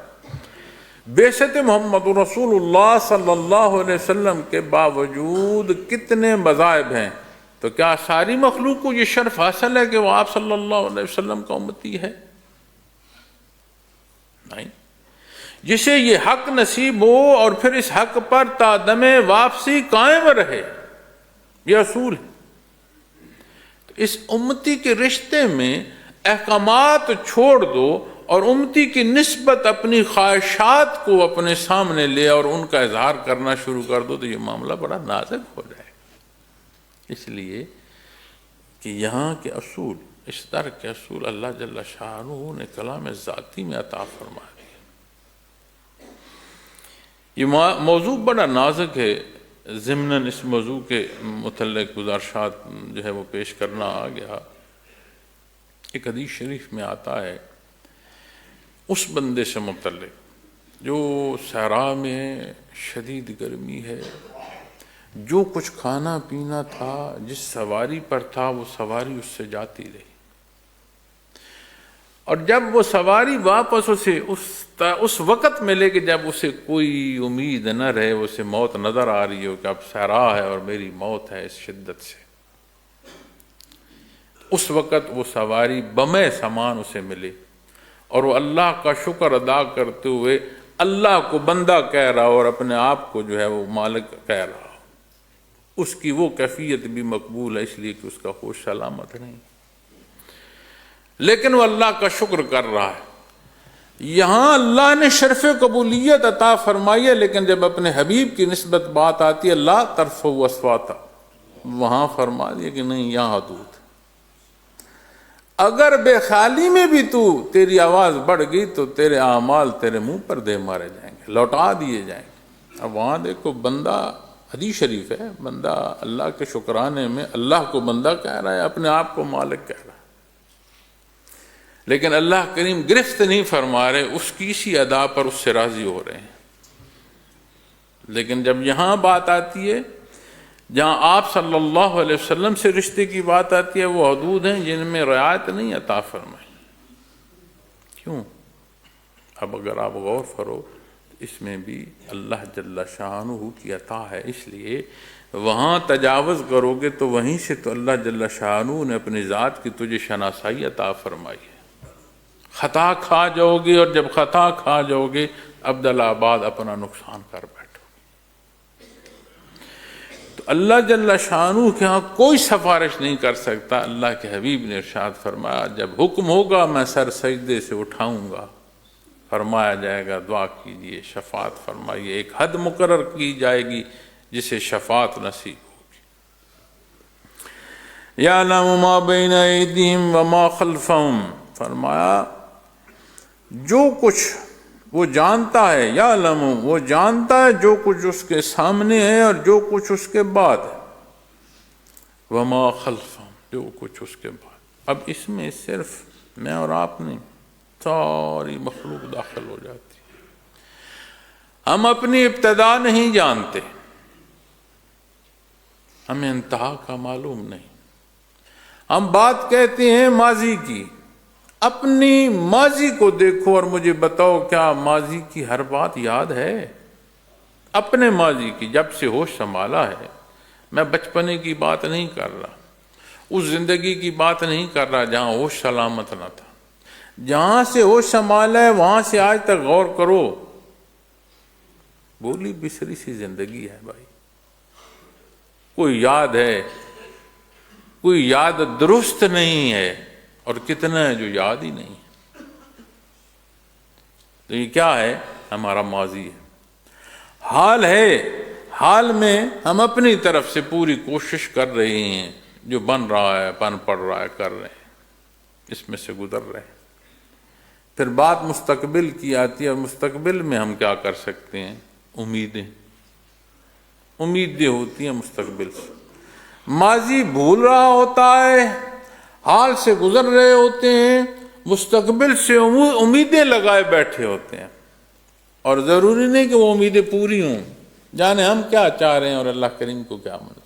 بعثت محمد رسول اللہ صلی اللہ علیہ وسلم کے باوجود کتنے مذاہب ہیں، تو کیا ساری مخلوق کو یہ شرف حاصل ہے کہ وہ آپ صلی اللہ علیہ وسلم کا امتی ہے؟ نہیں، جسے یہ حق نصیب ہو اور پھر اس حق پر تا دم واپسی قائم رہے، یہ اصول ہے۔ اس امتی کے رشتے میں احکامات چھوڑ دو اور امتی کی نسبت اپنی خواہشات کو اپنے سامنے لے اور ان کا اظہار کرنا شروع کر دو تو یہ معاملہ بڑا نازک ہو جائے گا۔ اس لیے کہ یہاں کے اصول، اس طرح کے اصول اللہ جل شانہ نے کلام ذاتی میں عطا فرما دیا۔ یہ موضوع بڑا نازک ہے، ضمناً اس موضوع کے متعلق گزارشات جو ہے وہ پیش کرنا آ گیا۔ ایک حدیث شریف میں آتا ہے اس بندے سے متعلق جو صحرا میں شدید گرمی ہے، جو کچھ کھانا پینا تھا، جس سواری پر تھا وہ سواری اس سے جاتی رہی، اور جب وہ سواری واپس اسے اس وقت ملے کہ جب اسے کوئی امید نہ رہے، اسے موت نظر آ رہی ہو کہ اب صحرا ہے اور میری موت ہے اس شدت سے، اس وقت وہ سواری بمے سامان اسے ملے اور وہ اللہ کا شکر ادا کرتے ہوئے اللہ کو بندہ کہہ رہا ہو اور اپنے آپ کو جو ہے وہ مالک کہہ رہا ہو۔ اس کی وہ کیفیت بھی مقبول ہے، اس لیے کہ اس کا ہوش سلامت نہیں، لیکن وہ اللہ کا شکر کر رہا ہے۔ یہاں اللہ نے شرف قبولیت عطا فرمائی ہے، لیکن جب اپنے حبیب کی نسبت بات آتی ہے لا ترفعوا اصواتکم، وہاں فرما دیا کہ نہیں، یہاں حدود۔ اگر بے خالی میں بھی تیری آواز بڑھ گئی تو تیرے اعمال تیرے منہ پر دے مارے جائیں گے، لوٹا دیے جائیں گے۔ اب وہاں دیکھو، بندہ حدیث شریف ہے، بندہ اللہ کے شکرانے میں اللہ کو بندہ کہہ رہا ہے، اپنے آپ کو مالک کہہ رہا ہے، لیکن اللہ کریم گرفت نہیں فرما رہے، اس کی اسی ادا پر اس سے راضی ہو رہے ہیں۔ لیکن جب یہاں بات آتی ہے، جہاں آپ صلی اللہ علیہ وسلم سے رشتے کی بات آتی ہے، وہ حدود ہیں جن میں رعایت نہیں عطا فرمائی۔ کیوں؟ اب اگر آپ غور کرو تو اس میں بھی اللہ جل شانہ کی عطا ہے، اس لیے وہاں تجاوز کرو گے تو وہیں سے تو اللہ جل شانہ نے اپنی ذات کی تجھے شناسائی عطا فرمائی ہے۔ خطا کھا جاؤ گے، اور جب خطا کھا جاؤ گے عبدالآباد اپنا نقصان کر بیٹھو۔ تو اللہ جل شانہ کے ہاں کوئی سفارش نہیں کر سکتا۔ اللہ کے حبیب نے ارشاد فرمایا، جب حکم ہوگا میں سر سجدے سے اٹھاؤں گا، فرمایا جائے گا دعا کیجئے، شفاعت فرمائیے، ایک حد مقرر کی جائے گی جسے شفاعت نصیب ہوگی۔ یعلم ما بین ایدیہم وما خلفہم، فرمایا جو کچھ وہ جانتا ہے، یعلم وہ جانتا ہے جو کچھ اس کے سامنے ہے اور جو کچھ اس کے بعد ہے، وما خلفہم جو کچھ اس کے بعد۔ اب اس میں صرف میں اور آپ نہیں، ساری مخلوق داخل ہو جاتی ہے۔ ہم اپنی ابتدا نہیں جانتے، ہمیں انتہا کا معلوم نہیں۔ ہم بات کہتے ہیں ماضی کی، اپنی ماضی کو دیکھو اور مجھے بتاؤ کیا ماضی کی ہر بات یاد ہے؟ اپنے ماضی کی، جب سے ہوش سنبھالا ہے، میں بچپنے کی بات نہیں کر رہا، اس زندگی کی بات نہیں کر رہا جہاں ہوش سلامت نہ تھا۔ جہاں سے ہوش سنبھالا ہے وہاں سے آج تک غور کرو، بولی بسری سی زندگی ہے بھائی۔ کوئی یاد ہے، کوئی یاد درست نہیں ہے، اور کتنا ہے جو یاد ہی نہیں ہے۔ تو یہ کیا ہے؟ ہمارا ماضی ہے۔ حال ہے، حال میں ہم اپنی طرف سے پوری کوشش کر رہے ہیں، جو بن رہا ہے، بن پڑ رہا ہے، کر رہے ہیں، اس میں سے گزر رہے ہیں۔ پھر بات مستقبل کی آتی ہے، اور مستقبل میں ہم کیا کر سکتے ہیں؟ امیدیں ہوتی ہیں مستقبل سے۔ ماضی بھول رہا ہوتا ہے، حال سے گزر رہے ہوتے ہیں، مستقبل سے امیدیں لگائے بیٹھے ہوتے ہیں، اور ضروری نہیں کہ وہ امیدیں پوری ہوں، جانے ہم کیا چاہ رہے ہیں اور اللہ کریم کو کیا منظور،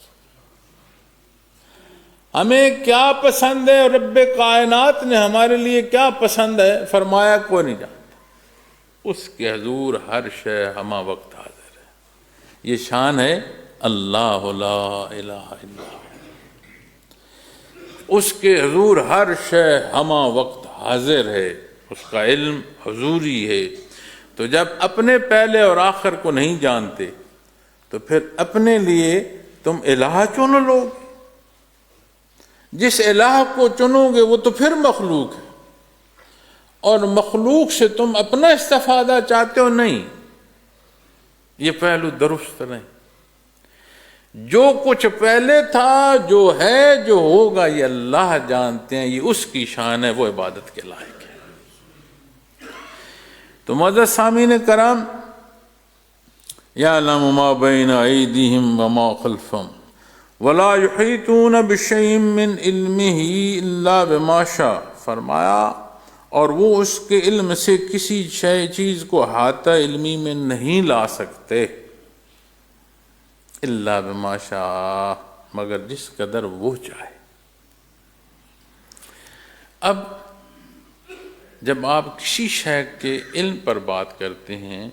ہمیں کیا پسند ہے اور رب کائنات نے ہمارے لیے کیا پسند ہے فرمایا کوئی نہیں جانتا۔ اس کے حضور ہر شے ہمہ وقت حاضر ہے۔ یہ شان ہے اللہ لا الہ الا اللہ، اس کے حضور ہر شے ہمہ وقت حاضر ہے، اس کا علم حضوری ہے۔ تو جب اپنے پہلے اور آخر کو نہیں جانتے تو پھر اپنے لیے تم الہ چن لو گے، جس الہ کو چنو گے وہ تو پھر مخلوق ہے، اور مخلوق سے تم اپنا استفادہ چاہتے ہو، نہیں، یہ پہلو درست نہیں۔ جو کچھ پہلے تھا، جو ہے، جو ہوگا، یہ اللہ جانتے ہیں، یہ اس کی شان ہے، وہ عبادت کے لائق ہے۔ تو معزز سامعین کرام، یعلم ما بین ایدیہم وما خلفہم ولا یحیطون بشیء من علمہ الا بما شاء، فرمایا اور وہ اس کے علم سے کسی چیز کو احاطہ علمی میں نہیں لا سکتے، الا بما شاء، مگر جس قدر وہ چاہے۔ اب جب آپ کسی شے کے علم پر بات کرتے ہیں،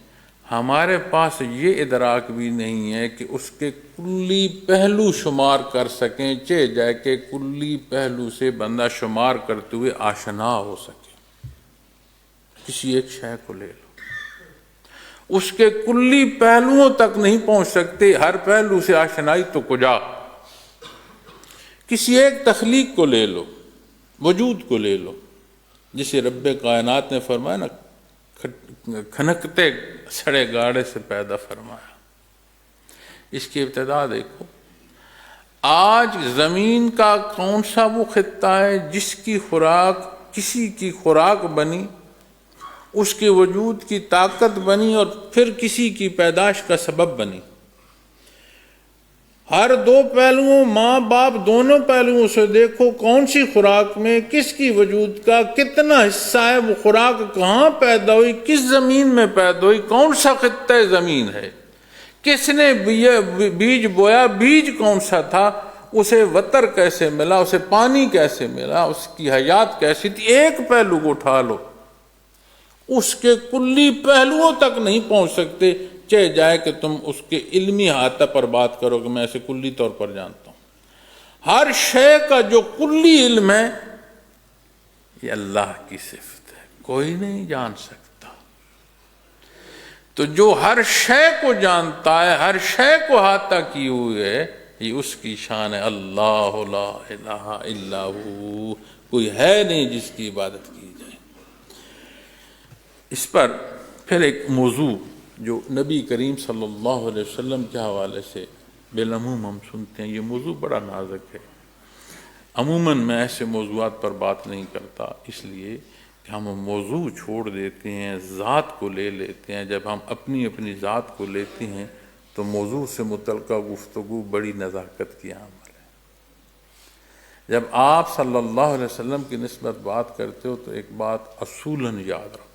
ہمارے پاس یہ ادراک بھی نہیں ہے کہ اس کے کلی پہلو شمار کر سکیں، چہ جائے کہ کلی پہلو سے بندہ شمار کرتے ہوئے آشنا ہو سکے۔ کسی ایک شے کو لے لو، اس کے کلی پہلوؤں تک نہیں پہنچ سکتے، ہر پہلو سے آشنائی تو کجا۔ کسی ایک تخلیق کو لے لو، وجود کو لے لو، جسے رب کائنات نے فرمایا نا کھنکتے سڑے گاڑے سے پیدا فرمایا۔ اس کی ابتدا دیکھو، آج زمین کا کون سا وہ خطہ ہے جس کی خوراک کسی کی خوراک بنی، اس کے وجود کی طاقت بنی اور پھر کسی کی پیدائش کا سبب بنی؟ ہر دو پہلوؤں، ماں باپ دونوں پہلوؤں سے دیکھو کون سی خوراک میں کس کی وجود کا کتنا حصہ ہے، وہ خوراک کہاں پیدا ہوئی، کس زمین میں پیدا ہوئی، کون سا خطہ زمین ہے، کس نے بیج بویا، بیج کون سا تھا، اسے وتر کیسے ملا، اسے پانی کیسے ملا، اس کی حیات کیسی تھی۔ ایک پہلو کو اٹھا لو، اس کے کلی پہلوؤں تک نہیں پہنچ سکتے، چاہے جائے کہ تم اس کے علمی احاطہ پر بات کرو کہ میں اسے کلی طور پر جانتا ہوں۔ ہر شے کا جو کلی علم ہے یہ اللہ کی صفت ہے، کوئی نہیں جان سکتا۔ تو جو ہر شے کو جانتا ہے، ہر شے کو احاطہ کیے ہوئے ہے، یہ اس کی شان ہے۔ اللہ لا الہ الا ہو، کوئی ہے نہیں جس کی عبادت کی جائے۔ اس پر پھر ایک موضوع جو نبی کریم صلی اللہ علیہ وسلم کے حوالے سے بالعموم ہم سنتے ہیں، یہ موضوع بڑا نازک ہے۔ عموماً میں ایسے موضوعات پر بات نہیں کرتا، اس لیے کہ ہم موضوع چھوڑ دیتے ہیں، ذات کو لے لیتے ہیں۔ جب ہم اپنی ذات کو لیتے ہیں تو موضوع سے متعلقہ گفتگو بڑی نزاکت کی عمل ہے۔ جب آپ صلی اللہ علیہ وسلم کی نسبت بات کرتے ہو تو ایک بات اصولاً یاد رکھو،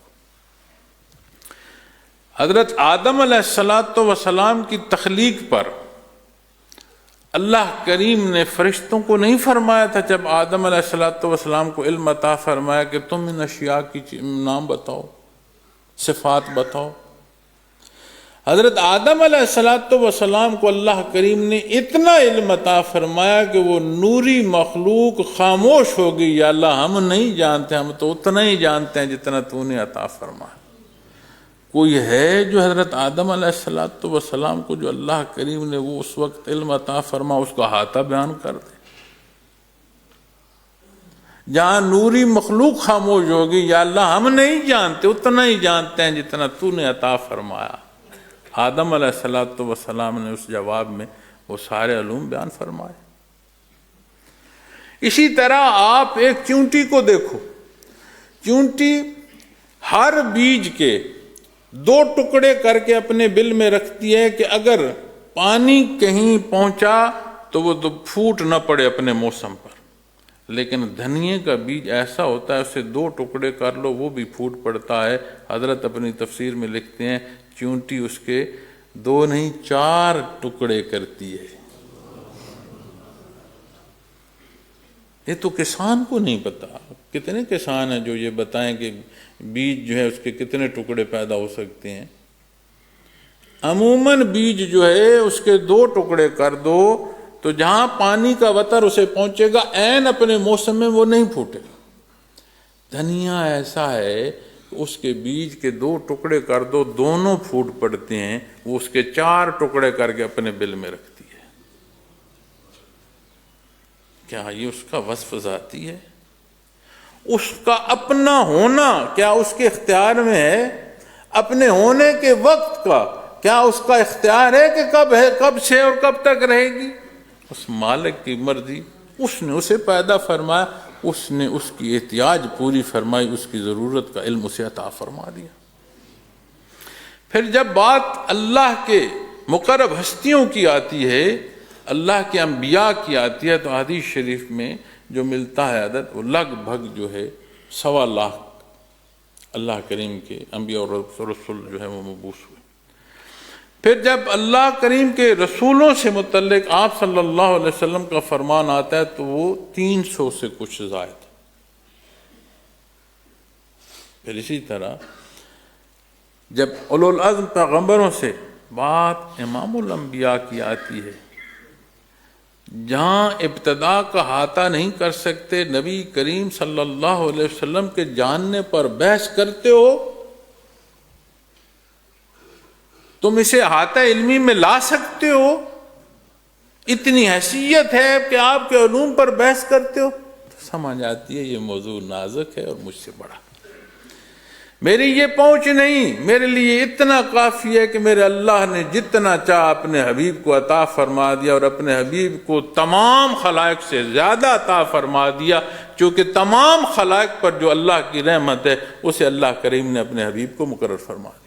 حضرت آدم علیہ السلام کی تخلیق پر اللہ کریم نے فرشتوں کو نہیں فرمایا تھا جب آدم علیہ السلام کو علم عطا فرمایا کہ تم ان اشیاء کی نام بتاؤ، صفات بتاؤ۔ حضرت آدم علیہ السلام کو اللہ کریم نے اتنا علم عطا فرمایا کہ وہ نوری مخلوق خاموش ہو گئی، یا اللہ ہم نہیں جانتے، ہم تو اتنا ہی جانتے ہیں جتنا تو نے عطا فرمایا۔ کوئی ہے جو حضرت آدم علیہ السلام کو جو اللہ کریم نے وہ اس وقت علم عطا فرما اس کا احاطہ بیان کر دے؟ جہاں نوری مخلوق خاموش ہوگی، یا اللہ ہم نہیں جانتے، اتنا ہی جانتے ہیں جتنا تو نے عطا فرمایا۔ آدم علیہ السلام نے اس جواب میں وہ سارے علوم بیان فرمائے۔ اسی طرح آپ ایک چونٹی کو دیکھو، چونٹی ہر بیج کے دو ٹکڑے کر کے اپنے بل میں رکھتی ہے کہ اگر پانی کہیں پہنچا تو وہ پھوٹ نہ پڑے اپنے موسم پر، لیکن دھنیے کا بیج ایسا ہوتا ہے اسے دو ٹکڑے کر لو وہ بھی پھوٹ پڑتا ہے۔ حضرت اپنی تفسیر میں لکھتے ہیں چونٹی اس کے دو نہیں 4 ٹکڑے کرتی ہے۔ یہ تو کسان کو نہیں پتا، کتنے کسان ہیں جو یہ بتائیں کہ بیج جو ہے اس کے کتنے ٹکڑے پیدا ہو سکتے ہیں۔ عموماً بیج جو ہے اس کے 2 ٹکڑے کر دو تو جہاں پانی کا وتر اسے پہنچے گا عین اپنے موسم میں وہ نہیں پھوٹے گا۔ دھنیا ایسا ہے کہ اس کے بیج کے 2 ٹکڑے کر دو دونوں پھوٹ پڑتے ہیں، وہ اس کے 4 ٹکڑے کر کے اپنے بل میں رکھتی ہے۔ کیا یہ اس کا وصف ذاتی ہے؟ اس کا اپنا ہونا کیا اس کے اختیار میں ہے؟ اپنے ہونے کے وقت کا کیا اس کا اختیار ہے کہ کب ہے، کب سے اور کب تک رہے گی؟ اس مالک کی مرضی، اس نے اسے پیدا فرمایا، اس نے اس کی احتیاج پوری فرمائی، اس کی ضرورت کا علم اسے عطا فرما دیا۔ پھر جب بات اللہ کے مقرب ہستیوں کی آتی ہے، اللہ کے انبیاء کی آتی ہے، تو حدیث شریف میں جو ملتا ہے عدد وہ لگ بھگ جو ہے 1.25 لاکھ اللہ کریم کے انبیاء اور رسول جو ہے وہ مبعوث ہوئے۔ پھر جب اللہ کریم کے رسولوں سے متعلق آپ صلی اللہ علیہ وسلم کا فرمان آتا ہے تو وہ 300 سے کچھ زائد۔ پھر اسی طرح جب اولو العزم پیغمبروں سے بات امام الانبیاء کی آتی ہے، جہاں ابتدا کا احاطہ نہیں کر سکتے، نبی کریم صلی اللہ علیہ وسلم کے جاننے پر بحث کرتے ہو، تم اسے احاطہ علمی میں لا سکتے ہو؟ اتنی حیثیت ہے کہ آپ کے علوم پر بحث کرتے ہو؟ تو سمجھ آتی ہے یہ موضوع نازک ہے اور مجھ سے بڑا، میری یہ پہنچ نہیں، میرے لیے اتنا کافی ہے کہ میرے اللہ نے جتنا چاہا اپنے حبیب کو عطا فرما دیا، اور اپنے حبیب کو تمام خلائق سے زیادہ عطا فرما دیا، چونکہ تمام خلائق پر جو اللہ کی رحمت ہے اسے اللہ کریم نے اپنے حبیب کو مقرر فرما دیا۔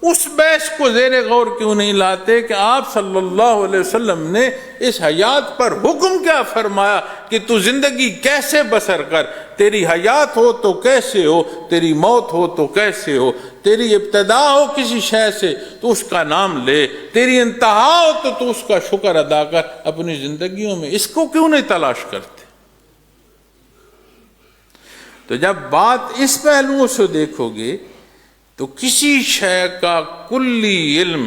اس بحث کو زیر غور کیوں نہیں لاتے کہ آپ صلی اللہ علیہ وسلم نے اس حیات پر حکم کیا فرمایا کہ تو زندگی کیسے بسر کر، تیری حیات ہو تو کیسے ہو، تیری موت ہو تو کیسے ہو، تیری ابتدا ہو کسی شے سے تو اس کا نام لے، تیری انتہا ہو تو اس کا شکر ادا کر اپنی زندگیوں میں۔ اس کو کیوں نہیں تلاش کرتے؟ تو جب بات اس پہلوؤں سے دیکھو گے تو کسی شے کا کلی علم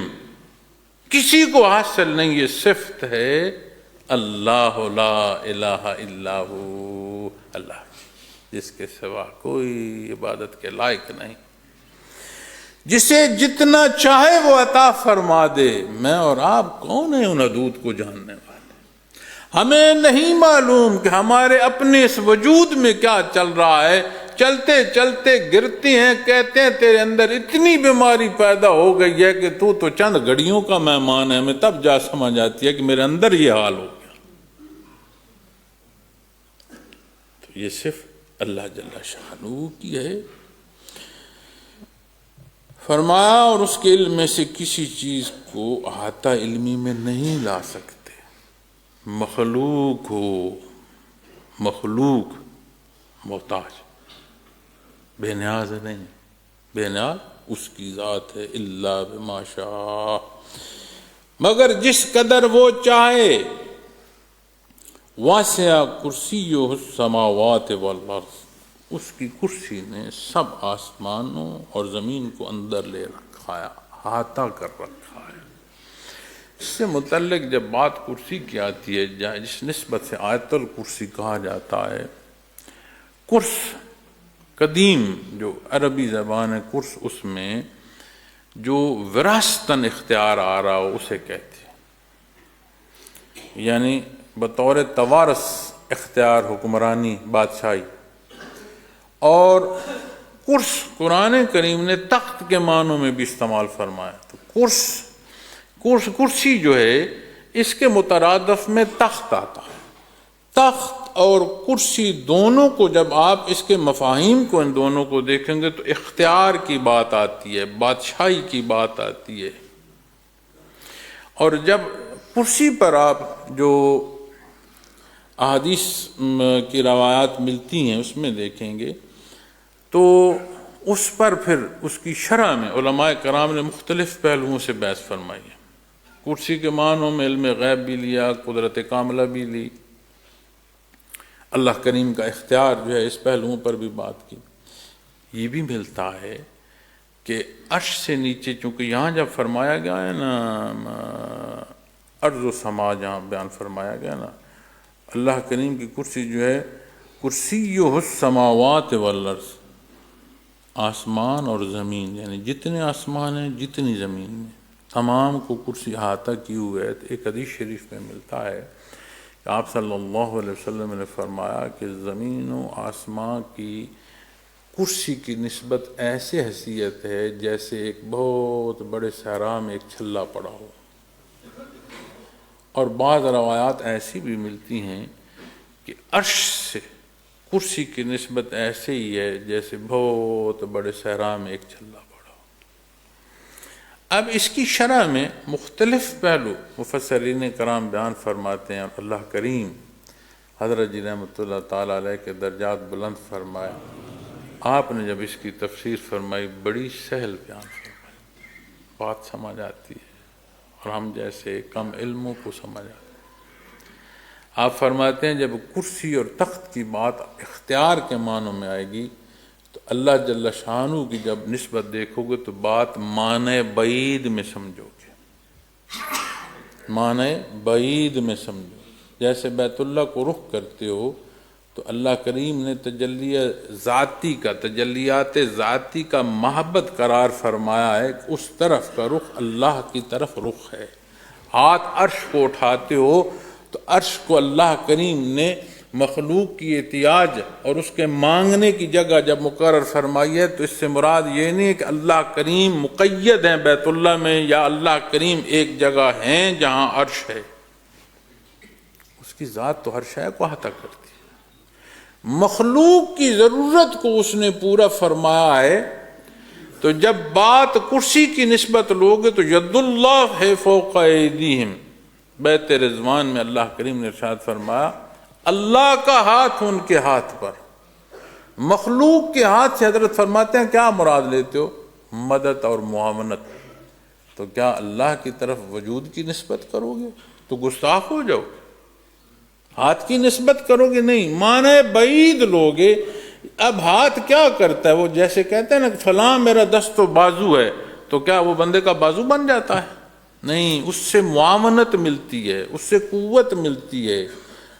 کسی کو حاصل نہیں، یہ صفت ہے اللہ لا الہ الا ہو، اللہ جس کے سوا کوئی عبادت کے لائق نہیں، جسے جتنا چاہے وہ عطا فرما دے۔ میں اور آپ کون ہیں ان حدود کو جاننے والے؟ ہمیں نہیں معلوم کہ ہمارے اپنے اس وجود میں کیا چل رہا ہے، چلتے چلتے گرتے ہیں، کہتے ہیں تیرے اندر اتنی بیماری پیدا ہو گئی ہے کہ تو چند گھڑیوں کا مہمان ہے، ہمیں تب جا سمجھ آتی ہے کہ میرے اندر یہ حال ہو گیا۔ تو یہ صرف اللہ جل شانہ کی ہے۔ فرمایا اور اس کے علم میں سے کسی چیز کو احاطہ علمی میں نہیں لا سکتے، مخلوق ہو، مخلوق محتاج، بے نیاز نہیں، بے نیاز اس کی ذات ہے، الا بما شاء، مگر جس قدر وہ چاہے۔ واسع کرسیہ السماوات والارض، اس کی کرسی نے سب آسمانوں اور زمین کو اندر لے رکھا ہے، احاطہ کر رکھا ہے۔ اس سے متعلق جب بات کرسی کی آتی ہے، جس نسبت سے آیت الکرسی کہا جاتا ہے، کرس قدیم جو عربی زبان ہے، کرس اس میں جو وراثتاً اختیار آ رہا ہو اسے کہتے ہیں، یعنی بطور توارث اختیار، حکمرانی، بادشاہی۔ اور کرس قرآن کریم نے تخت کے معنوں میں بھی استعمال فرمایا، تو کرسی جو ہے اس کے مترادف میں تخت آتا ہے۔ تخت اور کرسی دونوں کو جب آپ اس کے مفاہیم کو ان دونوں کو دیکھیں گے تو اختیار کی بات آتی ہے، بادشاہی کی بات آتی ہے۔ اور جب کرسی پر آپ جو احادیث کی روایات ملتی ہیں اس میں دیکھیں گے تو اس پر پھر اس کی شرح میں علماء کرام نے مختلف پہلوؤں سے بحث فرمائی ہے۔ کرسی کے معنوں میں علم غیب بھی لیا، قدرت کاملہ بھی لی، اللہ کریم کا اختیار جو ہے اس پہلوؤں پر بھی بات کی۔ یہ بھی ملتا ہے کہ عرش سے نیچے، چونکہ یہاں جب فرمایا گیا ہے نا ارض و سما، جہاں بیان فرمایا گیا نا اللہ کریم کی کرسی جو ہے کرسیہ السماوات والارض، آسمان اور زمین، یعنی جتنے آسمان ہیں جتنی زمین میں تمام کو کرسی احاطہ کی ہوئے ہے۔ تو ایک حدیث شریف میں ملتا ہے کہ آپ صلی اللہ علیہ وسلم نے فرمایا کہ زمین و آسمان کی کرسی کی نسبت ایسے حیثیت ہے جیسے ایک بہت بڑے صحرا میں ایک چھلا پڑا ہو۔ اور بعض روایات ایسی بھی ملتی ہیں کہ عرش سے کرسی کی نسبت ایسے ہی ہے جیسے بہت بڑے صحرا میں ایک چھلا پڑا ہو۔ اب اس کی شرح میں مختلف پہلو مفسرین کرام بیان فرماتے ہیں، اور اللہ کریم حضرت جی رحمۃ اللہ تعالیٰ علیہ کے درجات بلند فرمائے۔ آپ نے جب اس کی تفسیر فرمائی بڑی سہل بیان فرمائی، بات سمجھ آتی ہے اور ہم جیسے کم علموں کو سمجھ آتی ہے۔ آپ فرماتے ہیں جب کرسی اور تخت کی بات اختیار کے معنوں میں آئے گی تو اللہ جل شانہ کی جب نسبت دیکھو گے تو بات معنی بعید میں سمجھو گے، معنی بعید میں سمجھو۔ جیسے بیت اللہ کو رخ کرتے ہو تو اللہ کریم نے تجلیات ذاتی کا محبت قرار فرمایا ہے کہ اس طرف کا رخ اللہ کی طرف رخ ہے۔ ہاتھ عرش کو اٹھاتے ہو تو عرش کو اللہ کریم نے مخلوق کی احتیاج اور اس کے مانگنے کی جگہ جب مقرر فرمائی ہے تو اس سے مراد یہ نہیں ہے کہ اللہ کریم مقید ہیں بیت اللہ میں، یا اللہ کریم ایک جگہ ہیں جہاں عرش ہے۔ اس کی ذات تو ہر شے کو احاطہ کرتی ہے۔ مخلوق کی ضرورت کو اس نے پورا فرمایا ہے۔ تو جب بات کرسی کی نسبت لوگے تو ید اللہ ہے فوق ایدیہم، بیت رضوان میں اللہ کریم نے ارشاد فرمایا اللہ کا ہاتھ ان کے ہاتھ پر۔ مخلوق کے ہاتھ سے حضرت فرماتے ہیں کیا مراد لیتے ہو؟ مدد اور معاونت۔ تو کیا اللہ کی طرف وجود کی نسبت کرو گے تو گستاخ ہو جاؤ گے، ہاتھ کی نسبت کرو گے نہیں، معنی بعید لوگے۔ اب ہاتھ کیا کرتا ہے؟ وہ جیسے کہتے ہیں نا فلاں میرا دست و بازو ہے، تو کیا وہ بندے کا بازو بن جاتا ہے؟ نہیں، اس سے معاونت ملتی ہے، اس سے قوت ملتی ہے۔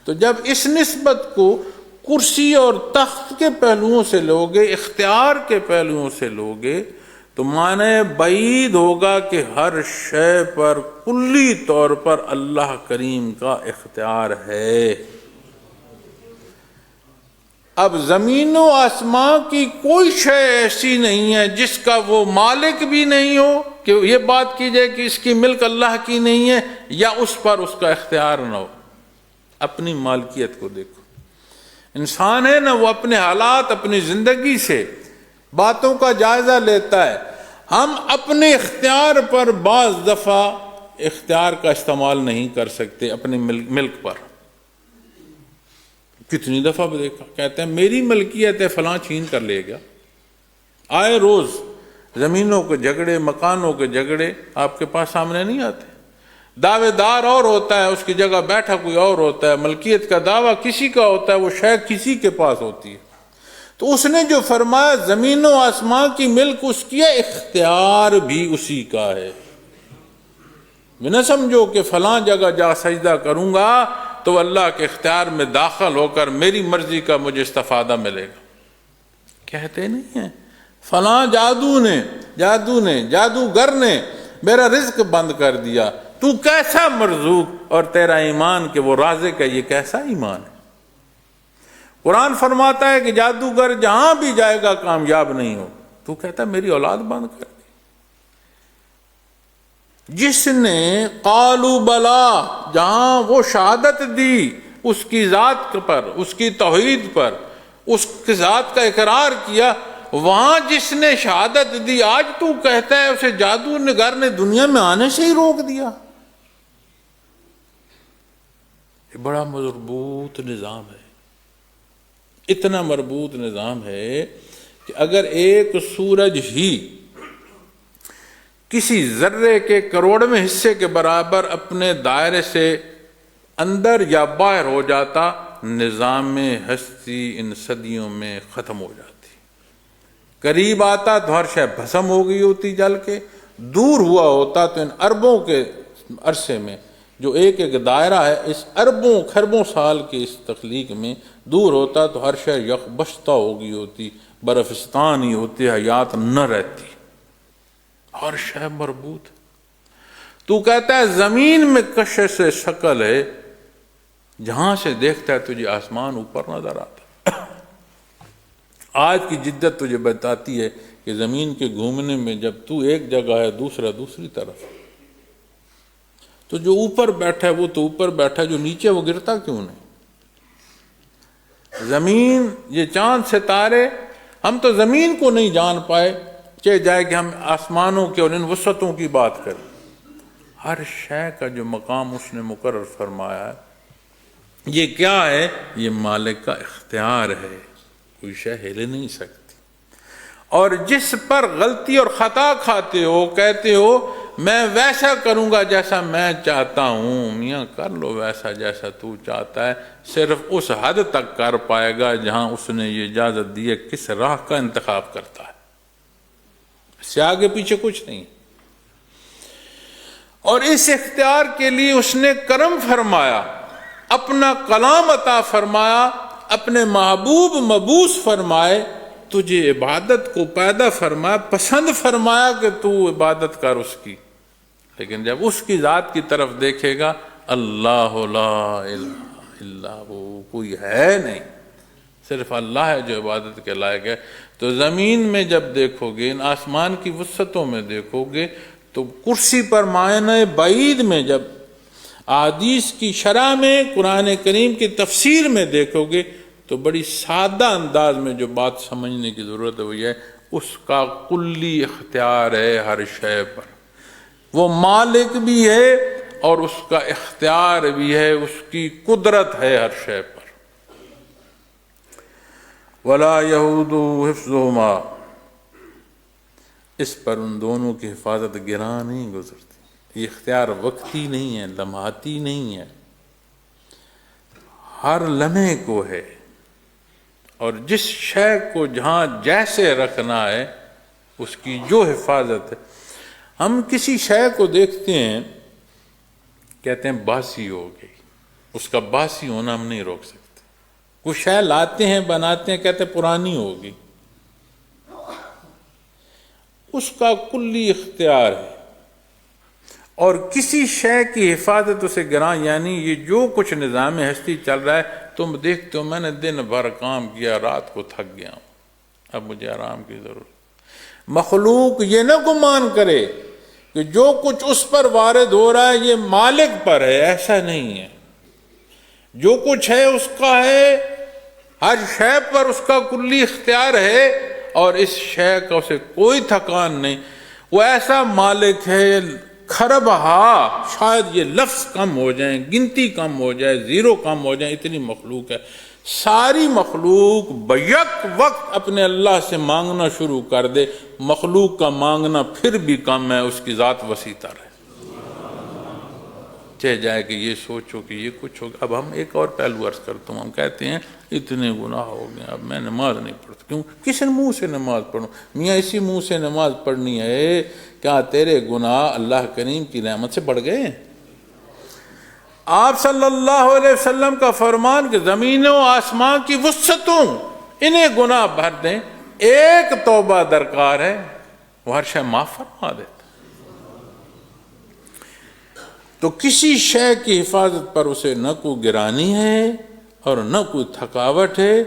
تو جب اس نسبت کو کرسی اور تخت کے پہلوؤں سے لوگے، اختیار کے پہلوؤں سے لوگے، تو معنی بعید ہوگا کہ ہر شے پر کلی طور پر اللہ کریم کا اختیار ہے۔ اب زمین و آسمان کی کوئی شے ایسی نہیں ہے جس کا وہ مالک بھی نہیں ہو کہ یہ بات کی جائے کہ اس کی ملک اللہ کی نہیں ہے، یا اس پر اس کا اختیار نہ ہو۔ اپنی مالکیت کو دیکھو، انسان ہے نا، وہ اپنے حالات اپنی زندگی سے باتوں کا جائزہ لیتا ہے۔ ہم اپنے اختیار پر بعض دفعہ اختیار کا استعمال نہیں کر سکتے اپنے ملک پر۔ کتنی دفعہ دیکھا، کہتے ہیں میری ملکیت ہے، فلاں چھین کر لے گیا۔ آئے روز زمینوں کے جھگڑے، مکانوں کے جھگڑے آپ کے پاس سامنے نہیں آتے؟ دعوے دار اور ہوتا ہے، اس کی جگہ بیٹھا کوئی اور ہوتا ہے، ملکیت کا دعویٰ کسی کا ہوتا ہے، وہ شے کسی کے پاس ہوتی ہے۔ تو اس نے جو فرمایا زمین و آسمان کی ملک اس کی ہے، اختیار بھی اسی کا ہے۔ نہ سمجھو کہ فلاں جگہ جا سجدہ کروں گا تو اللہ کے اختیار میں داخل ہو کر میری مرضی کا مجھے استفادہ ملے گا، کہتے نہیں ہیں فلاں جادوگر نے میرا رزق بند کر دیا، تو کیسا مرزوق اور تیرا ایمان کہ وہ رازق ہے، یہ کیسا ایمان ہے؟ قرآن فرماتا ہے کہ جادوگر جہاں بھی جائے گا کامیاب نہیں ہو، تو کہتا ہے میری اولاد بند کر دی۔ جس نے قالوا بلا، جہاں وہ شہادت دی اس کی ذات پر، اس کی توحید پر، اس کی ذات کا اقرار کیا، وہاں جس نے شہادت دی، آج تو کہتا ہے اسے جادوگر نے دنیا میں آنے سے ہی روک دیا۔ یہ بڑا مربوط نظام ہے، اتنا مربوط نظام ہے کہ اگر ایک سورج ہی کسی ذرے کے کروڑویں حصے کے برابر اپنے دائرے سے اندر یا باہر ہو جاتا، نظام ہستی ان صدیوں میں ختم ہو جاتی۔ قریب آتا تو ہر شے بھسم ہو گئی ہوتی جل کے، دور ہوا ہوتا تو ان اربوں کے عرصے میں جو ایک ایک دائرہ ہے، اس اربوں خربوں سال کی اس تخلیق میں دور ہوتا تو ہر شے یکبشتہ ہو گئی ہوتی، برفستان ہی ہوتی، حیات نہ رہتی، ہر شے مربوط۔ تو کہتا ہے زمین میں کشش شکل ہے، جہاں سے دیکھتا ہے تجھے آسمان اوپر نظر آتا۔ آج کی جدت تجھے بتاتی ہے کہ زمین کے گھومنے میں جب تو ایک جگہ ہے دوسرا دوسری طرف، تو جو اوپر بیٹھا ہے وہ تو اوپر بیٹھا ہے، جو نیچے وہ گرتا کیوں نہیں؟ زمین، یہ چاند ستارے، ہم تو زمین کو نہیں جان پائے، چاہے جائے کہ ہم آسمانوں کے اور ان وسعتوں کی بات کریں۔ ہر شے کا جو مقام اس نے مقرر فرمایا ہے، یہ کیا ہے؟ یہ مالک کا اختیار ہے، کوئی شے ہل نہیں سکتی۔ اور جس پر غلطی اور خطا کھاتے ہو، کہتے ہو میں ویسا کروں گا جیسا میں چاہتا ہوں، میاں کر لو ویسا جیسا تو چاہتا ہے، صرف اس حد تک کر پائے گا جہاں اس نے یہ اجازت دی ہے کس راہ کا انتخاب کرتا ہے، اس سے آگے پیچھے کچھ نہیں۔ اور اس اختیار کے لیے اس نے کرم فرمایا، اپنا کلام عطا فرمایا، اپنے محبوب مبعوث فرمائے، تجھے عبادت کو پیدا فرمایا، پسند فرمایا کہ تو عبادت کر اس کی، لیکن جب اس کی ذات کی طرف دیکھے گا، اللہ لا الہ الا ہو، کوئی ہے نہیں، صرف اللہ ہے جو عبادت کے لائق ہے۔ تو زمین میں جب دیکھو گے، ان آسمان کی وسعتوں میں دیکھو گے، تو کرسی پر معنی بعید میں جب احادیث کی شرح میں قرآن کریم کی تفسیر میں دیکھو گے، تو بڑی سادہ انداز میں جو بات سمجھنے کی ضرورت ہے وہ یہ ہے، اس کا کلی اختیار ہے ہر شے پر، وہ مالک بھی ہے اور اس کا اختیار بھی ہے، اس کی قدرت ہے ہر شے پر۔ وَلَا يَئُودُهُ حِفْظُهُمَا، اس پر ان دونوں کی حفاظت گراں نہیں گزرتی۔ یہ اختیار وقتی نہیں ہے، لمحاتی نہیں ہے، ہر لمحے کو ہے، اور جس شے کو جہاں جیسے رکھنا ہے اس کی جو حفاظت ہے۔ ہم کسی شے کو دیکھتے ہیں، کہتے ہیں باسی ہو گئی، اس کا باسی ہونا ہم نہیں روک سکتے۔ کچھ شے لاتے ہیں، بناتے ہیں، کہتے ہیں پرانی ہوگی، اس کا کلی اختیار ہے، اور کسی شے کی حفاظت اسے گراں، یعنی یہ جو کچھ نظام ہستی چل رہا ہے، تم دیکھتے ہو میں نے دن بھر کام کیا، رات کو تھک گیا ہوں، اب مجھے آرام کی ضرورت۔ مخلوق یہ نہ گمان کرے کہ جو کچھ اس پر وارد ہو رہا ہے یہ مالک پر ہے، ایسا نہیں ہے۔ جو کچھ ہے اس کا ہے، ہر شے پر اس کا کلی اختیار ہے، اور اس شے کا اسے کوئی تھکان نہیں۔ وہ ایسا مالک ہے، کھربہا، شاید یہ لفظ کم ہو جائیں، گنتی کم ہو جائے، زیرو کم ہو جائیں، اتنی مخلوق ہے۔ ساری مخلوق بیک وقت اپنے اللہ سے مانگنا شروع کر دے، مخلوق کا مانگنا پھر بھی کم ہے، اس کی ذات وسیع تر ہے۔ چہ جائے کہ یہ سوچو کہ یہ کچھ ہوگا۔ اب ہم ایک اور پہلو عرض کرتا ہوں، ہم کہتے ہیں اتنے گناہ ہو گئے، اب میں نماز نہیں پڑھتا۔ کیوں؟ کس منہ سے نماز پڑھوں؟ میاں اسی منہ سے نماز پڑھنی ہے، کیا تیرے گناہ اللہ کریم کی رحمت سے بڑھ گئے ہیں؟ آپ صلی اللہ علیہ وسلم کا فرمان کہ زمینوں آسمان کی وسعتوں انہیں گناہ بھر دیں، ایک توبہ درکار ہے، وہ ہر شے معاف فرما دیتا۔ تو کسی شے کی حفاظت پر اسے نہ کوئی گرانی ہے اور نہ کوئی تھکاوٹ ہے۔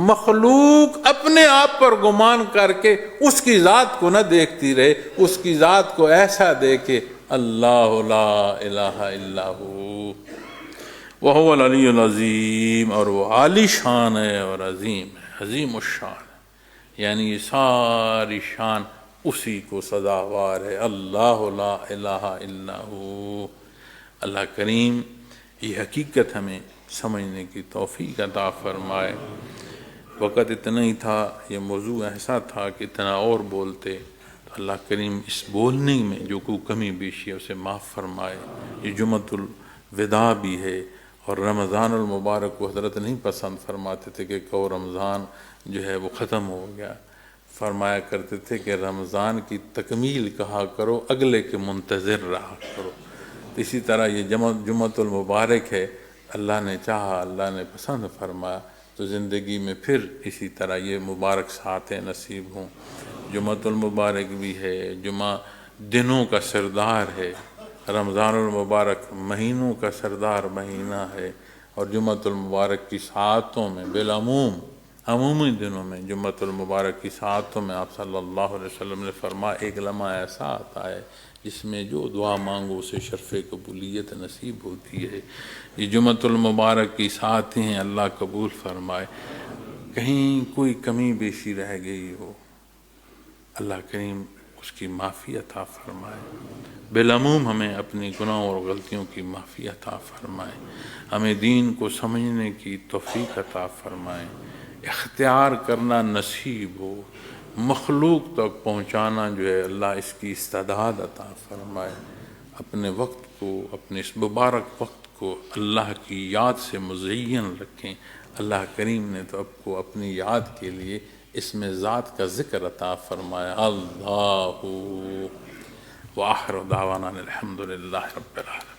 مخلوق اپنے آپ پر گمان کر کے اس کی ذات کو نہ دیکھتی رہے، اس کی ذات کو ایسا دیکھے، اللہ لا الہ الا ہو وہو العلی العظیم، اور وہ عالی شان ہے اور عظیم ہے، عظیم الشان ہے، یعنی یہ ساری شان اسی کو سزاوار ہے، اللہ لا الہ الا ہو۔ اللہ کریم یہ حقیقت ہمیں سمجھنے کی توفیق عطا فرمائے۔ وقت اتنا ہی تھا، یہ موضوع ایسا تھا کہ اتنا اور بولتے، تو اللہ کریم اس بولنے میں جو کوئی کمی بیشی ہے اسے معاف فرمائے۔ یہ جمعۃ الوداع بھی ہے، اور رمضان المبارک کو حضرت نہیں پسند فرماتے تھے کہ کہو رمضان جو ہے وہ ختم ہو گیا، فرمایا کرتے تھے کہ رمضان کی تکمیل کہا کرو، اگلے کے منتظر رہا کرو۔ اسی طرح یہ جمعۃ المبارک ہے، اللہ نے چاہا، اللہ نے پسند فرمایا تو زندگی میں پھر اسی طرح یہ مبارک ساتھیں نصیب ہوں۔ جمعۃ المبارک بھی ہے، جمعہ دنوں کا سردار ہے، رمضان المبارک مہینوں کا سردار مہینہ ہے، اور جمعۃ المبارک کی ساعتوں میں بالعموم عمومی دنوں میں جمعۃ المبارک کی ساعتوں میں آپ صلی اللہ علیہ وسلم نے فرمایا ایک لمحہ ایسا آتا ہے جس میں جو دعا مانگو اسے شرف قبولیت نصیب ہوتی ہے۔ یہ جمعۃ المبارک کی ساتھ ہیں، اللہ قبول فرمائے۔ کہیں کوئی کمی بیشی رہ گئی ہو، اللہ کریم اس کی معافی عطا فرمائے۔ بالعموم ہمیں اپنی گناہوں اور غلطیوں کی معافی عطا فرمائے، ہمیں دین کو سمجھنے کی توفیق عطا فرمائے، اختیار کرنا نصیب ہو، مخلوق تک پہنچانا جو ہے اللہ اس کی استعداد عطا فرمائے۔ اپنے وقت کو، اپنے اس مبارک وقت کو اللہ کی یاد سے مزین رکھیں۔ اللہ کریم نے تو آپ کو اپنی یاد کے لیے اس میں ذات کا ذکر عطا فرمایا۔ اللہ وآخر دعوانا الحمدللہ رب العالمین۔